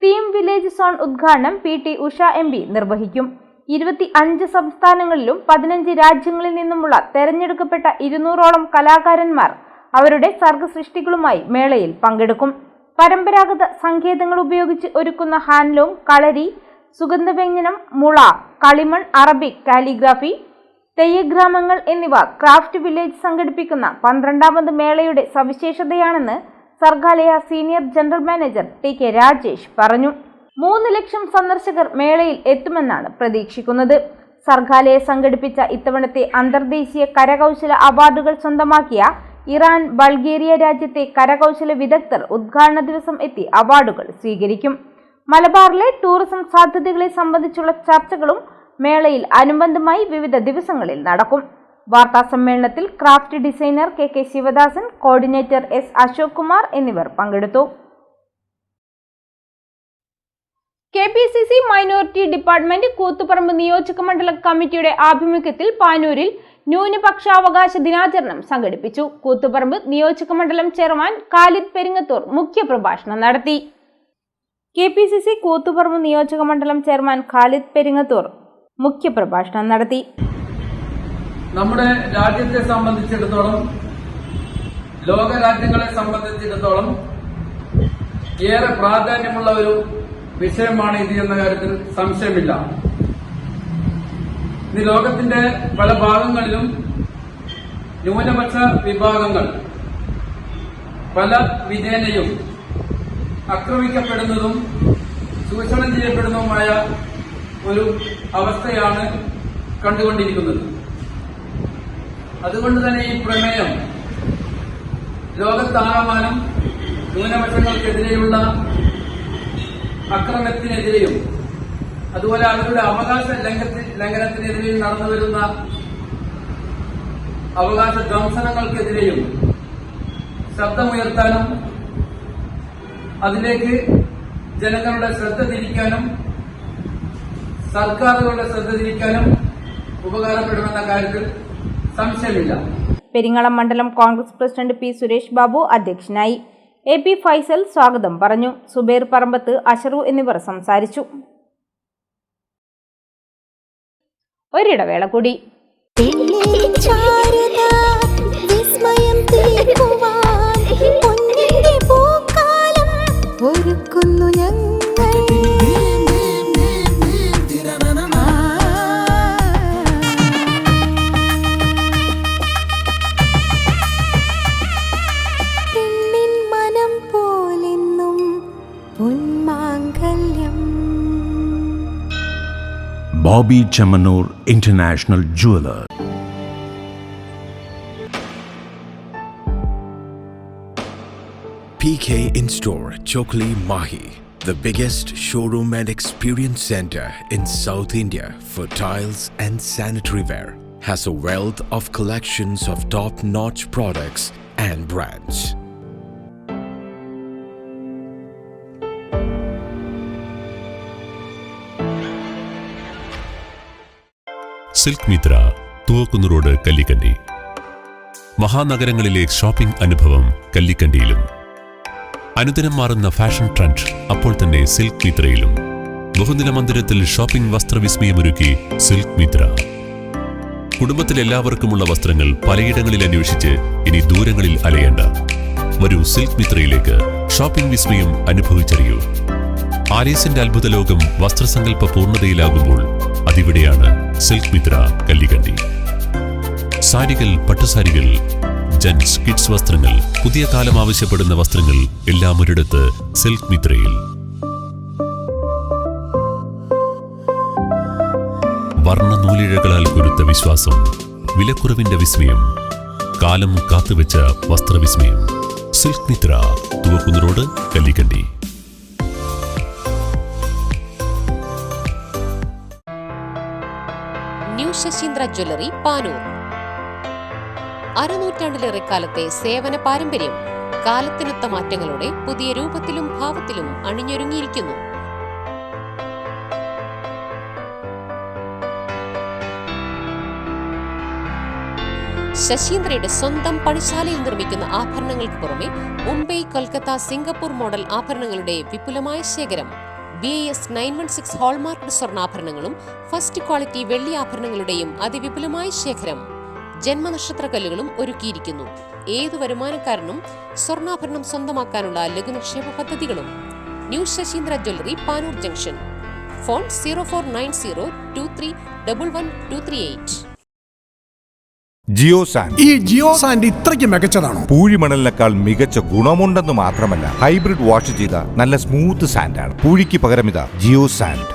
തീം വില്ലേജ് സോൺ ഉദ്ഘാടനം PT ഉഷ MP നിർവഹിക്കും. 25 സംസ്ഥാനങ്ങളിലും 15 രാജ്യങ്ങളിൽ നിന്നുമുള്ള തെരഞ്ഞെടുക്കപ്പെട്ട 200ഓളം കലാകാരന്മാർ അവരുടെ സർഗസൃഷ്ടികളുമായി മേളയിൽ പങ്കെടുക്കും. പരമ്പരാഗത സങ്കേതങ്ങൾ ഉപയോഗിച്ച് ഒരുക്കുന്ന ഹാൻഡ്ലൂം, കളരി, സുഗന്ധവ്യഞ്ജനം, മുള, കളിമൺ, അറബിക് കാലിഗ്രാഫി, തെയ്യഗ്രാമങ്ങൾ എന്നിവ ക്രാഫ്റ്റ് വില്ലേജ് സംഘടിപ്പിക്കുന്ന 12ാമത് മേളയുടെ സവിശേഷതയാണെന്ന് Sargaalaya senior general manager TK Rajesh പറഞ്ഞു. 3 ലക്ഷം സന്ദർശകർ മേളയിൽ എത്തുമെന്നാണ് പ്രതീക്ഷിക്കുന്നത്. സർഗാലയ സംഘടിപ്പിച്ച ഇത്തവണത്തെ അന്തർദേശീയ കരകൗശല അവാർഡുകൾ സ്വന്തമാക്കിയ ഇറാൻ, ബൾഗേറിയ രാജ്യത്തെ കരകൗശല വിദഗ്ധർ ഉദ്ഘാടന ദിവസം എത്തി അവാർഡുകൾ സ്വീകരിക്കും. മലബാറിലെ ടൂറിസം സാധ്യതകളെ സംബന്ധിച്ചുള്ള ചർച്ചകളും മേളയിൽ അനുബന്ധമായി വിവിധ ദിവസങ്ങളിൽ നടക്കും. വാർത്താ സമ്മേളനത്തിൽ craft designer K Sivadasan, coordinator S Ashok Kumar എന്നിവർ പങ്കെടുത്തു. KPCC മൈനോറിറ്റി ഡിപ്പാർട്ട്മെന്റ് കൂത്തുപറമ്പ് നിയോജക മണ്ഡലം കമ്മിറ്റിയുടെ ആഭിമുഖ്യത്തിൽ പാനൂരിൽ ന്യൂനപക്ഷാവകാശ ദിനാചരണം സംഘടിപ്പിച്ചു. കൂത്തുപറമ്പ് നിയോജക മണ്ഡലം ചെയർമാൻ ഖാലിദ് പെരിങ്ങത്തൂർ മുഖ്യപ്രഭാഷണം നടത്തി. KPCC കൂത്തുപറമ്പ് നിയോജക മണ്ഡലം ചെയർമാൻ ഖാലിദ് പെരിങ്ങത്തൂർ മുഖ്യപ്രഭാഷണം നടത്തി. നമ്മുടെ രാജ്യത്തെ സംബന്ധിച്ചിടത്തോളം, ലോക രാജ്യങ്ങളെ സംബന്ധിച്ചിടത്തോളം ഏറെ പ്രാധാന്യമുള്ള ഒരു വിഷയമാണ് ഇത് എന്ന കാര്യത്തിൽ സംശയമില്ല. ഇന്ന് ലോകത്തിന്റെ പല ഭാഗങ്ങളിലും ന്യൂനപക്ഷ വിഭാഗങ്ങൾ പല വിധേനയും ആക്രമിക്കപ്പെടുന്നതും ചൂഷണം ചെയ്യപ്പെടുന്നതുമായ ഒരു അവസ്ഥയാണ് കണ്ടുകൊണ്ടിരിക്കുന്നത്. അതുകൊണ്ട് തന്നെ ഈ പ്രമേയം ലോകത്താകമാനം ന്യൂനപക്ഷങ്ങൾക്കെതിരെയുള്ള അക്രമത്തിനെതിരെയും അതുപോലെ അവരുടെ അവകാശ ലംഘനത്തിനെതിരെയും നടന്നുവരുന്ന അവകാശ ധ്വംസനങ്ങൾക്കെതിരെയും ശബ്ദമുയർത്താനും അതിലേക്ക് ജനങ്ങളുടെ ശ്രദ്ധ തിരിക്കാനും സർക്കാരുകളുടെ ശ്രദ്ധ തിരിക്കാനും ഉപകാരപ്പെടുമെന്ന കാര്യത്തിൽ സംശയമില്ല. പെരിങ്ങളം മണ്ഡലം കോൺഗ്രസ് പ്രസിഡന്റ് പി സുരേഷ് ബാബു അധ്യക്ഷനായി. AP ഫൈസൽ സ്വാഗതം പറഞ്ഞു. സുബൈർ പറമ്പത്ത്, അഷറു എന്നിവർ സംസാരിച്ചു. ഒരിടവേള കൂടി. Bobby Chamanur International Jeweler. PK In-Store Chokli Mahi, the biggest showroom and experience center in South India for tiles and sanitary ware, has a wealth of collections of top-notch products and brands. Silk Mitra, Thuvakkunnu road, Kallikkandi. മഹാനഗരങ്ങളിലെ shopping അനുഭവം കല്ലിക്കണ്ടിയിലും. അനുദിനം മാറുന്ന fashion trend അപ്പോൾ തന്നെ silk മിത്രയിലും. ബഹുനില മന്ദിരത്തിൽ shopping വസ്ത്രവിസ്മയമൊരുക്കി silk Mitra. കുടുംബത്തിലെല്ലാവർക്കുമുള്ള വസ്ത്രങ്ങൾ പലയിടങ്ങളിൽ അന്വേഷിച്ച് ഇനി ദൂരങ്ങളിൽ അലയേണ്ട. വരൂ സിൽക്ക് മിത്രയിലേക്ക്. ഷോപ്പിംഗ് വിസ്മയം അനുഭവിച്ചറിയൂ. ആലീസിന്റെ അത്ഭുത ലോകം വസ്ത്രസങ്കല്പ പൂർണ്ണതയിലാകുമ്പോൾ അതിവിടെയാണ് സിൽക്ക് മിത്ര, കല്ലിക്കണ്ടി. സാരികൾ, പട്ടുസാരികൾ, ജെന്റ്സ്, കിഡ്സ് വസ്ത്രങ്ങൾ, പുതിയ കാലം ആവശ്യപ്പെടുന്ന വസ്ത്രങ്ങൾ എല്ലാം ഒരിടത്ത് സിൽക്ക് മിത്രയിൽ. വർണ്ണ നൂലിഴകളാൽ കൊരുത്ത വിശ്വാസം, വിലക്കുറവിന്റെ വിസ്മയം, കാലം കാത്തുവെച്ച വസ്ത്രവിസ്മയം. Silk Mitra, Thuvakkunnu road, Kallikkandi. New Sasheendra jewellery, Panoor. അരനൂറ്റാണ്ടിലേറെ കാലത്തെ സേവന പാരമ്പര്യം കാലത്തിനൊത്ത മാറ്റങ്ങളോടെ പുതിയ രൂപത്തിലും ഭാവത്തിലും അണിഞ്ഞൊരുങ്ങിയിരിക്കുന്നു. ശശീന്ദ്രയുടെ സ്വന്തം പണിശാലയിൽ നിർമ്മിക്കുന്ന ആഭരണങ്ങൾക്ക് പുറമെ മുംബൈ, കൊൽക്കത്ത, സിംഗപ്പൂർ മോഡൽ ആഭരണങ്ങളുടെ വിപുലമായ ശേഖരം. BIS 916 ഹോൾമാർക്ക് സ്വർണ്ണാഭരണങ്ങളും ഫസ്റ്റ് ക്വാളിറ്റി വെള്ളി ആഭരണങ്ങളുടെയും അതിവിപുലമായ ശേഖരം. ജന്മനക്ഷത്രക്കല്ലുകളും ഒരുക്കിയിരിക്കുന്നു. ഏതു വരുമാനക്കാരനും സ്വർണ്ണാഭരണം സ്വന്തമാക്കാനുള്ള ലഘുനിക്ഷേപ പദ്ധതികളും. New Sasheendra jewellery, Panoor junction. Phone 049023112238. Jio sand. ഈ ജിയോ സാൻഡ് ഇത്രയ്ക്ക് മികച്ചതാണോ? പൂഴിമണലിനേക്കാൾ മികച്ച ഗുണമുണ്ടെന്ന് മാത്രമല്ല, ഹൈബ്രിഡ് വാഷ് ചെയ്ത നല്ല സ്മൂത്ത് സാൻഡാണ്. പൂഴിക്ക് പകരം ഇതാ ജിയോ സാൻഡ്.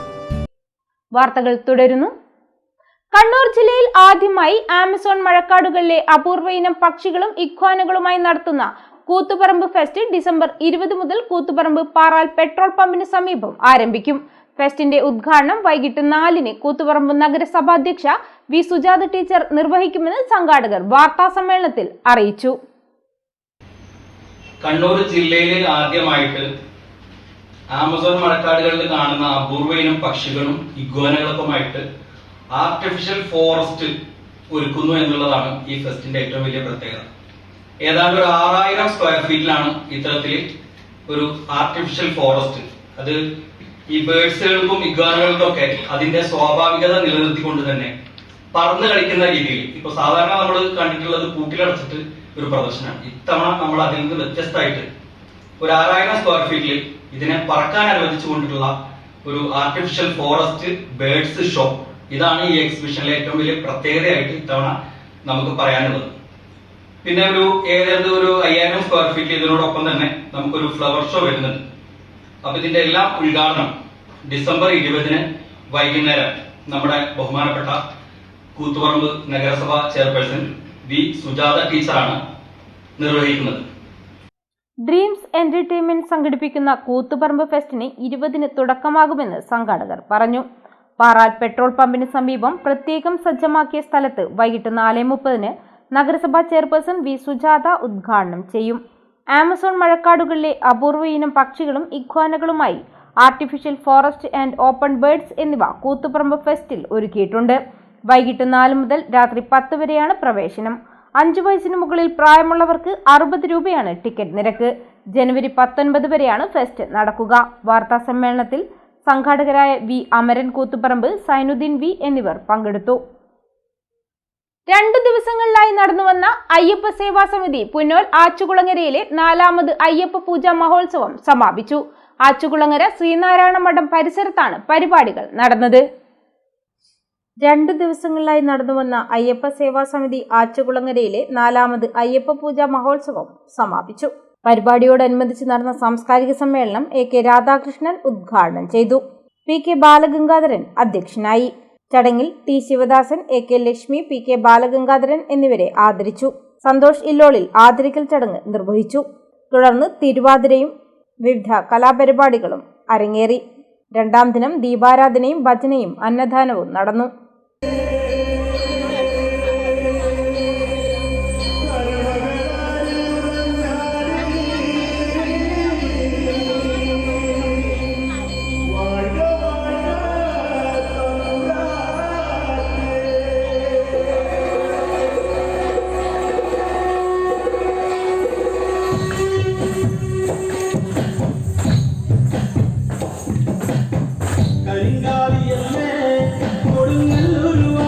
വാർത്തകൾ തുടരുന്നു. കണ്ണൂർ ജില്ലയിൽ ആദ്യമായി ആമസോൺ മഴക്കാടുകളിലെ അപൂർവ ഇനം പക്ഷികളും ഇക്വാനുകളുമായി നടത്തുന്ന കൂത്തുപറമ്പ് ഫെസ്റ്റ് ഡിസംബർ 20 മുതൽ കൂത്തുപറമ്പ് പാറാൽ പെട്രോൾ പമ്പിന് സമീപം ആരംഭിക്കും. ഫെസ്റ്റിന്റെ ഉദ്ഘാടനം വൈകിട്ട് 4-ന് കൂത്തുപറമ്പ് നഗരസഭാ അധ്യക്ഷ വി സുജാത ടീച്ചർ നിർവഹിക്കുമെന്ന് സംഘാടകർ വാർത്താ സമ്മേളനത്തിൽ അറിയിച്ചു. കണ്ണൂർ ജില്ലയിൽ ആദ്യമായിട്ട് ആമസോൺ മഴക്കാടുകളിൽ കാണുന്ന അപൂർവ ഇനം പക്ഷികളും ഇഗ്വാനകളൊക്കെയുമായിട്ട് ആർട്ടിഫിഷ്യൽ ഫോറസ്റ്റ് ഒരുക്കുന്നു എന്നുള്ളതാണ് ഈ ഫെസ്റ്റിന്റെ ഏറ്റവും വലിയ പ്രത്യേകത. ഏതാണ്ട് ഒരു 6000 സ്ക്വയർ ഫീറ്റിലാണ് ഇത്തരത്തിൽ ഒരു ആർട്ടിഫിഷ്യൽ ഫോറസ്റ്റ്. അത് ഈ ബേഡ്സുകൾക്കും ഇഗ്വാനുകൾക്കും ഒക്കെ അതിന്റെ സ്വാഭാവികത നിലനിർത്തിക്കൊണ്ട് തന്നെ പറന്ന് കളിക്കുന്ന രീതിയിൽ, ഇപ്പൊ സാധാരണ നമ്മൾ കണ്ടിട്ടുള്ളത് കൂട്ടിലടച്ചിട്ട് ഒരു പ്രദർശനമാണ്. ഇത്തവണ നമ്മൾ അതിൽ നിന്ന് വ്യത്യസ്തമായിട്ട് ഒരു 6000 സ്ക്വയർ ഫീറ്റിൽ ഇതിനെ പറക്കാൻ അനുവദിച്ചുകൊണ്ടിട്ടുള്ള ഒരു ആർട്ടിഫിഷ്യൽ ഫോറസ്റ്റ് ബേഡ്സ് ഷോ. ഇതാണ് ഈ എക്സിബിഷനിലെ ഏറ്റവും വലിയ പ്രത്യേകതയായിട്ട് ഇത്തവണ നമുക്ക് പറയാനുള്ളത്. പിന്നെ ഏകദേശം ഒരു 5000 സ്ക്വയർ ഫീറ്റ് ഇതിനോടൊപ്പം തന്നെ നമുക്കൊരു ഫ്ലവർ ഷോ വരുന്നുണ്ട്. അപ്പൊ ഇതിന്റെ എല്ലാം ഉദ്ഘാടനം ഡിസംബർ 20-ന് വൈകുന്നേരം നമ്മുടെ ബഹുമാനപ്പെട്ട കൂത്തുപറമ്പ് നഗരസഭാ ചെയർപേഴ്സൺ വി സുജാത ടീച്ചറാണ് നിർവഹിക്കുന്നത്. ഡ്രീംസ് എന്റർടൈൻമെന്റ് സംഘടിപ്പിക്കുന്ന കൂത്തുപറമ്പ് ഫെസ്റ്റിന് 20-ന് തുടക്കമാകുമെന്ന് സംഘാടകർ പറഞ്ഞു. പാറാൽ പെട്രോൾ പമ്പിന് സമീപം പ്രത്യേകം സജ്ജമാക്കിയ സ്ഥലത്ത് വൈകിട്ട് 4:30-ന് നഗരസഭാ ചെയർപേഴ്സൺ വി സുജാത ഉദ്ഘാടനം ചെയ്യും. ആമസോൺ മഴക്കാടുകളിലെ അപൂർവ ഇനം പക്ഷികളും ഇഗ്വാനകളുമായി artificial forest and open birds എന്നിവ കൂത്തുപറമ്പ് ഫെസ്റ്റിൽ ഒരുക്കിയിട്ടുണ്ട്. വൈകിട്ട് 4 മുതൽ രാത്രി 10 വരെയാണ് പ്രവേശനം. 5 വയസ്സിന് മുകളിൽ പ്രായമുള്ളവർക്ക് 60 രൂപയാണ് ടിക്കറ്റ് നിരക്ക്. ജനുവരി 19 വരെയാണ് ഫെസ്റ്റ് നടക്കുക. വാർത്താ സമ്മേളനത്തിൽ സംഘാടകരായ വി അമരൻ കൂത്തുപറമ്പ്, സൈനുദ്ദീൻ വി എന്നിവർ പങ്കെടുത്തു. 2 ദിവസങ്ങളിലായി നടന്നുവന്ന അയ്യപ്പ സേവാ സമിതി പുന്നോൽ ആച്ചുകുളങ്ങരയിലെ 4ാമത് അയ്യപ്പ പൂജാ മഹോത്സവം സമാപിച്ചു. ആച്ചുകുളങ്ങര ശ്രീനാരായണ മഠം പരിസരത്താണ് പരിപാടികൾ നടന്നത്. 2 ദിവസങ്ങളിലായി നടന്നുവന്ന അയ്യപ്പ സേവാ സമിതി ആച്ചുകുളങ്ങരയിലെ 4ാമത് അയ്യപ്പ പൂജാ മഹോത്സവം സമാപിച്ചു. പരിപാടിയോടനുബന്ധിച്ച് നടന്ന സാംസ്കാരിക സമ്മേളനം എ കെ രാധാകൃഷ്ണൻ ഉദ്ഘാടനം ചെയ്തു. പി കെ ബാലഗംഗാധരൻ അധ്യക്ഷനായി. ചടങ്ങിൽ T Sivadasan, A K Lakshmi, P K Balagangadharan എന്നിവരെ ആദരിച്ചു. സന്തോഷ് ഇല്ലോളിൽ ആദരിക്കൽ ചടങ്ങ് നിർവഹിച്ചു. തുടർന്ന് തിരുവാതിരയും വിവിധ കലാപരിപാടികളും അരങ്ങേറി. 2ാം ദിനം ദീപാരാധനയും ഭജനയും അന്നദാനവും നടന്നു. കരിങ്കാലിയമ്മേ കൊടുങ്ങല്ലൂരുവാ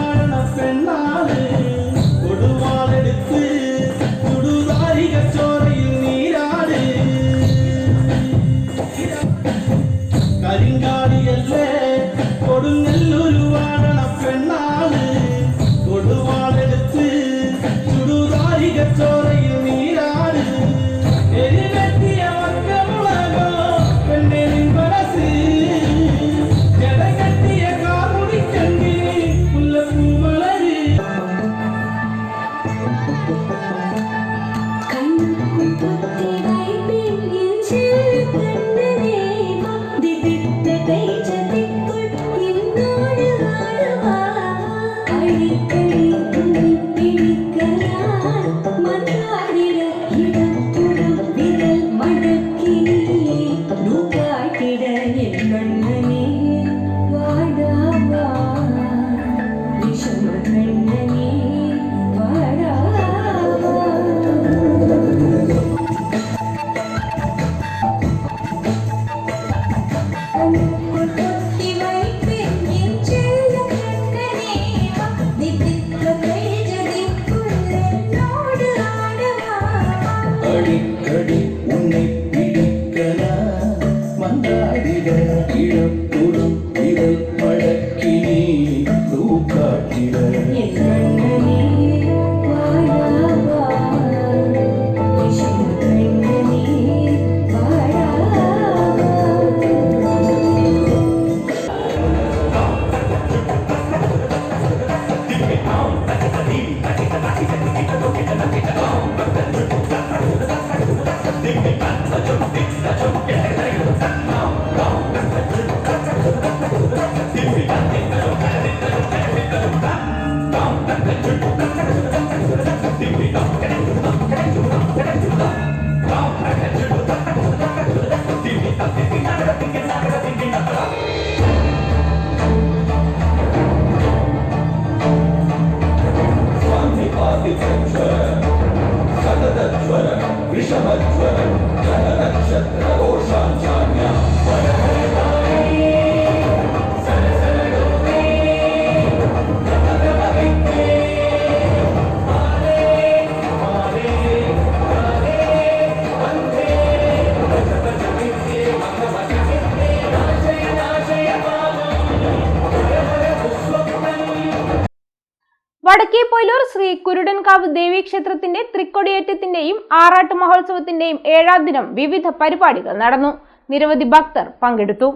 വടക്കേപ്പൊയിലൂർ ശ്രീ കുരുടൻകാവ് ദേവീക്ഷേത്രത്തിന്റെ തൃക്കൊടിയേറ്റത്തിന്റെയും ആറാട്ട് മഹോത്സവത്തിന്റെയും 7ാം ദിനം വിവിധ പരിപാടികൾ നടന്നു. നിരവധി ഭക്തർ പങ്കെടുത്തു.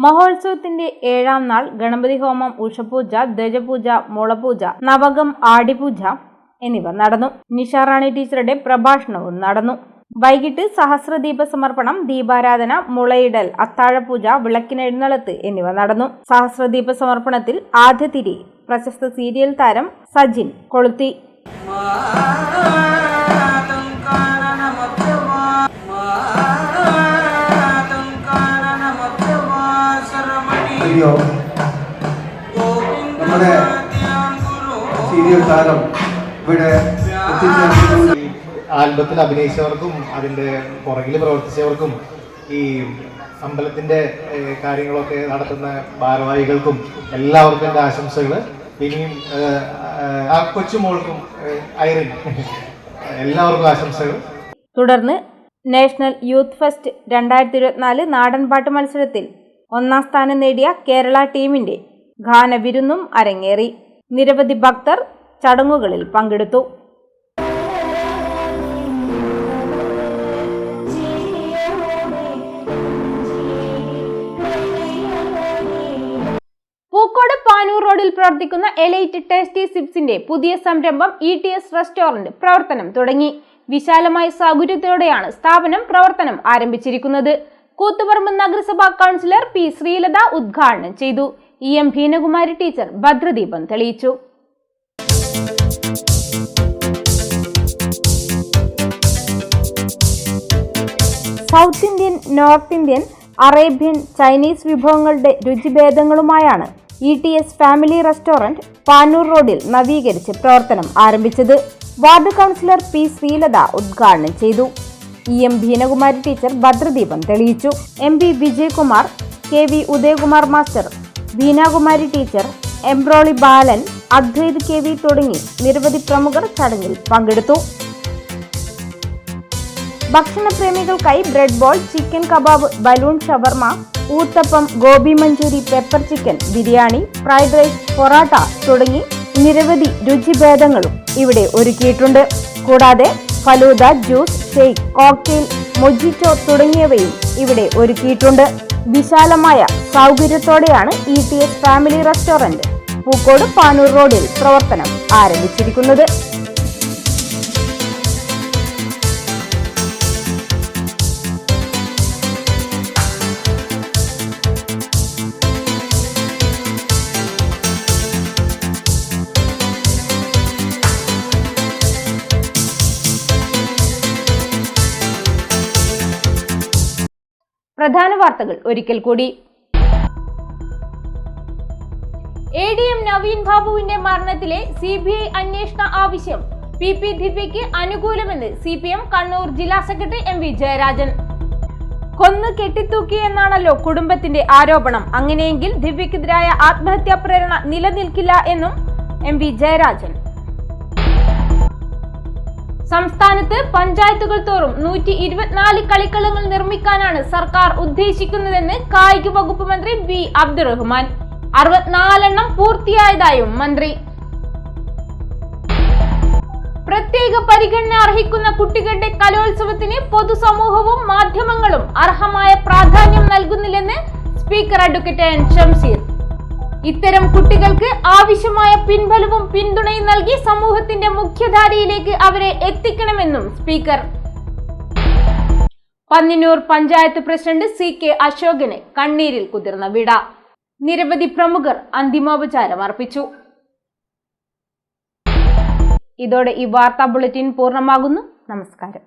മഹോത്സവത്തിന്റെ 7ാം നാൾ ഗണപതി ഹോമം, ഉഷപൂജ, ധ്വജപൂജ, മുളപൂജ, നവകം, ആടിപൂജ എന്നിവ നടന്നു. നിഷാറാണി ടീച്ചറുടെ പ്രഭാഷണവും നടന്നു. വൈകിട്ട് സഹസ്രദീപ സമർപ്പണം, ദീപാരാധന, മുളയിടൽ, അത്താഴപൂജ, വിളക്കിനെഴുന്നള്ളത്ത് എന്നിവ നടന്നു. സഹസ്രദീപ സമർപ്പണത്തിൽ ആദ്യ തിരി പ്രശസ്ത സീരിയൽ താരം സജിൻ കൊളുത്തി. നമ്മുടെ സീരിയൽ താരം ഇവിടെ ആൽബത്തിൽ അഭിനയിച്ചവർക്കും അതിൻ്റെ പുറകിൽ പ്രവർത്തിച്ചവർക്കും ഈ അമ്പലത്തിൻ്റെ കാര്യങ്ങളൊക്കെ നടത്തുന്ന ഭാരവാഹികൾക്കും എല്ലാവർക്കും എൻ്റെ ആശംസകൾ. ഇനിയും ആ കൊച്ചുമോൾക്കും ഐറിൻ എല്ലാവർക്കും ആശംസകൾ. തുടർന്ന് നാഷണൽ യൂത്ത് ഫെസ്റ്റ് 2024 നാടൻപാട്ട് മത്സരത്തിൽ 1ാം സ്ഥാനം നേടിയ കേരള ടീമിന്റെ ഗാനവിരുന്നും അരങ്ങേറി. നിരവധി ഭക്തർ ചടങ്ങുകളിൽ പങ്കെടുത്തു. പൂക്കോട് പാനൂർ റോഡിൽ പ്രവർത്തിക്കുന്ന എലൈറ്റ് ടേസ്റ്റി സിപ്സിന്റെ പുതിയ സംരംഭം ETS റെസ്റ്റോറന്റ് പ്രവർത്തനം തുടങ്ങി. വിശാലമായ സൗകര്യത്തോടെയാണ് സ്ഥാപനം പ്രവർത്തനം ആരംഭിച്ചിരിക്കുന്നത്. കൂത്തുപറമ്പ് നഗരസഭാ കൗൺസിലർ P. ശ്രീലത ഉദ്ഘാടനം ചെയ്തു. EM ഭീനകുമാരി ടീച്ചർ ഭദ്രദീപം തെളിയിച്ചു. South Indian, north Indian, Arabian, Chinese വിഭവങ്ങളുടെ രുചിഭേദങ്ങളുമായാണ് ETS ഫാമിലി റെസ്റ്റോറന്റ് പാനൂർ റോഡിൽ നവീകരിച്ച് പ്രവർത്തനം ആരംഭിച്ചത്. Ward councillor P. ശ്രീലത ഉദ്ഘാടനം ചെയ്തു. EM ഭീനകുമാരി ടീച്ചർ ഭദ്രദീപം തെളിയിച്ചു. MP Vijayakumar, KV Udayakumar master, Bheenakumari teacher, Embroli Balan, Advaith KV തുടങ്ങി നിരവധി പ്രമുഖർ ചടങ്ങിൽ പങ്കെടുത്തു. ഭക്ഷണപ്രേമികൾക്കായി bread ball, chicken kebab, balloon ഷവർമ, uthappam, gobi manchurian, pepper chicken, biryani, fried rice, porotta തുടങ്ങി നിരവധി രുചിഭേദങ്ങളും ഇവിടെ ഒരുക്കിയിട്ടുണ്ട്. കൂടാതെ falooda, juice, shake, cocktail, mojito തുടങ്ങിയവയും ഇവിടെ ഒരുക്കിയിട്ടുണ്ട്. വിശാലമായ സൗകര്യത്തോടെയാണ് ETS family restaurant Pookode Panoor റോഡിൽ പ്രവർത്തനം ആരംഭിച്ചിരിക്കുന്നത്. പ്രധാന വാർത്തകൾ ഒരിക്കൽ കൂടി. ADM നവീൻ ബാബുവിന്റെ മരണത്തിലെ CBI അന്വേഷണ ആവശ്യം PP ദിവ്യയ്ക്ക് അനുകൂലമെന്ന് CPM കണ്ണൂർ ജില്ലാ സെക്രട്ടറി MV ജയരാജൻ. കൊന്നു കെട്ടിത്തൂക്കിയെന്നാണല്ലോ കുടുംബത്തിന്റെ ആരോപണം. അങ്ങനെയെങ്കിൽ ദിവ്യക്കെതിരായ ആത്മഹത്യാ പ്രേരണ നിലനിൽക്കില്ല എന്നും MV ജയരാജൻ. സംസ്ഥാനത്ത് പഞ്ചായത്തുകൾ തോറും 124 കളിക്കളങ്ങൾ നിർമ്മിക്കാനാണ് സർക്കാർ ഉദ്ദേശിക്കുന്നതെന്ന് കായിക വകുപ്പ് മന്ത്രി V. അബ്ദുറഹ്മാൻ. 64 പൂർത്തിയായതായും മന്ത്രി. പ്രത്യേക പരിഗണന അർഹിക്കുന്ന കുട്ടികളുടെ കലോത്സവത്തിന് പൊതുസമൂഹവും മാധ്യമങ്ങളും അർഹമായ പ്രാധാന്യം നൽകുന്നില്ലെന്ന് സ്പീക്കർ അഡ്വക്കേറ്റ് എൻ ഷംസീർ. ഇത്തരം കുട്ടികൾക്ക് ആവശ്യമായ പിൻബലവും പിന്തുണയും നൽകി സമൂഹത്തിന്റെ മുഖ്യധാരയിലേക്ക് അവരെ എത്തിക്കണമെന്നും സ്പീക്കർ. പന്നിന്നൂർ പഞ്ചായത്ത് പ്രസിഡന്റ് CK അശോകന് കണ്ണീരിൽ കുതിർന്ന വിട. നിരവധി പ്രമുഖർ അന്തിമോപചാരം അർപ്പിച്ചു. ഇതോടെ ഈ വാർത്താ ബുള്ളറ്റിൻ പൂർണ്ണമാകുന്നു. നമസ്കാരം.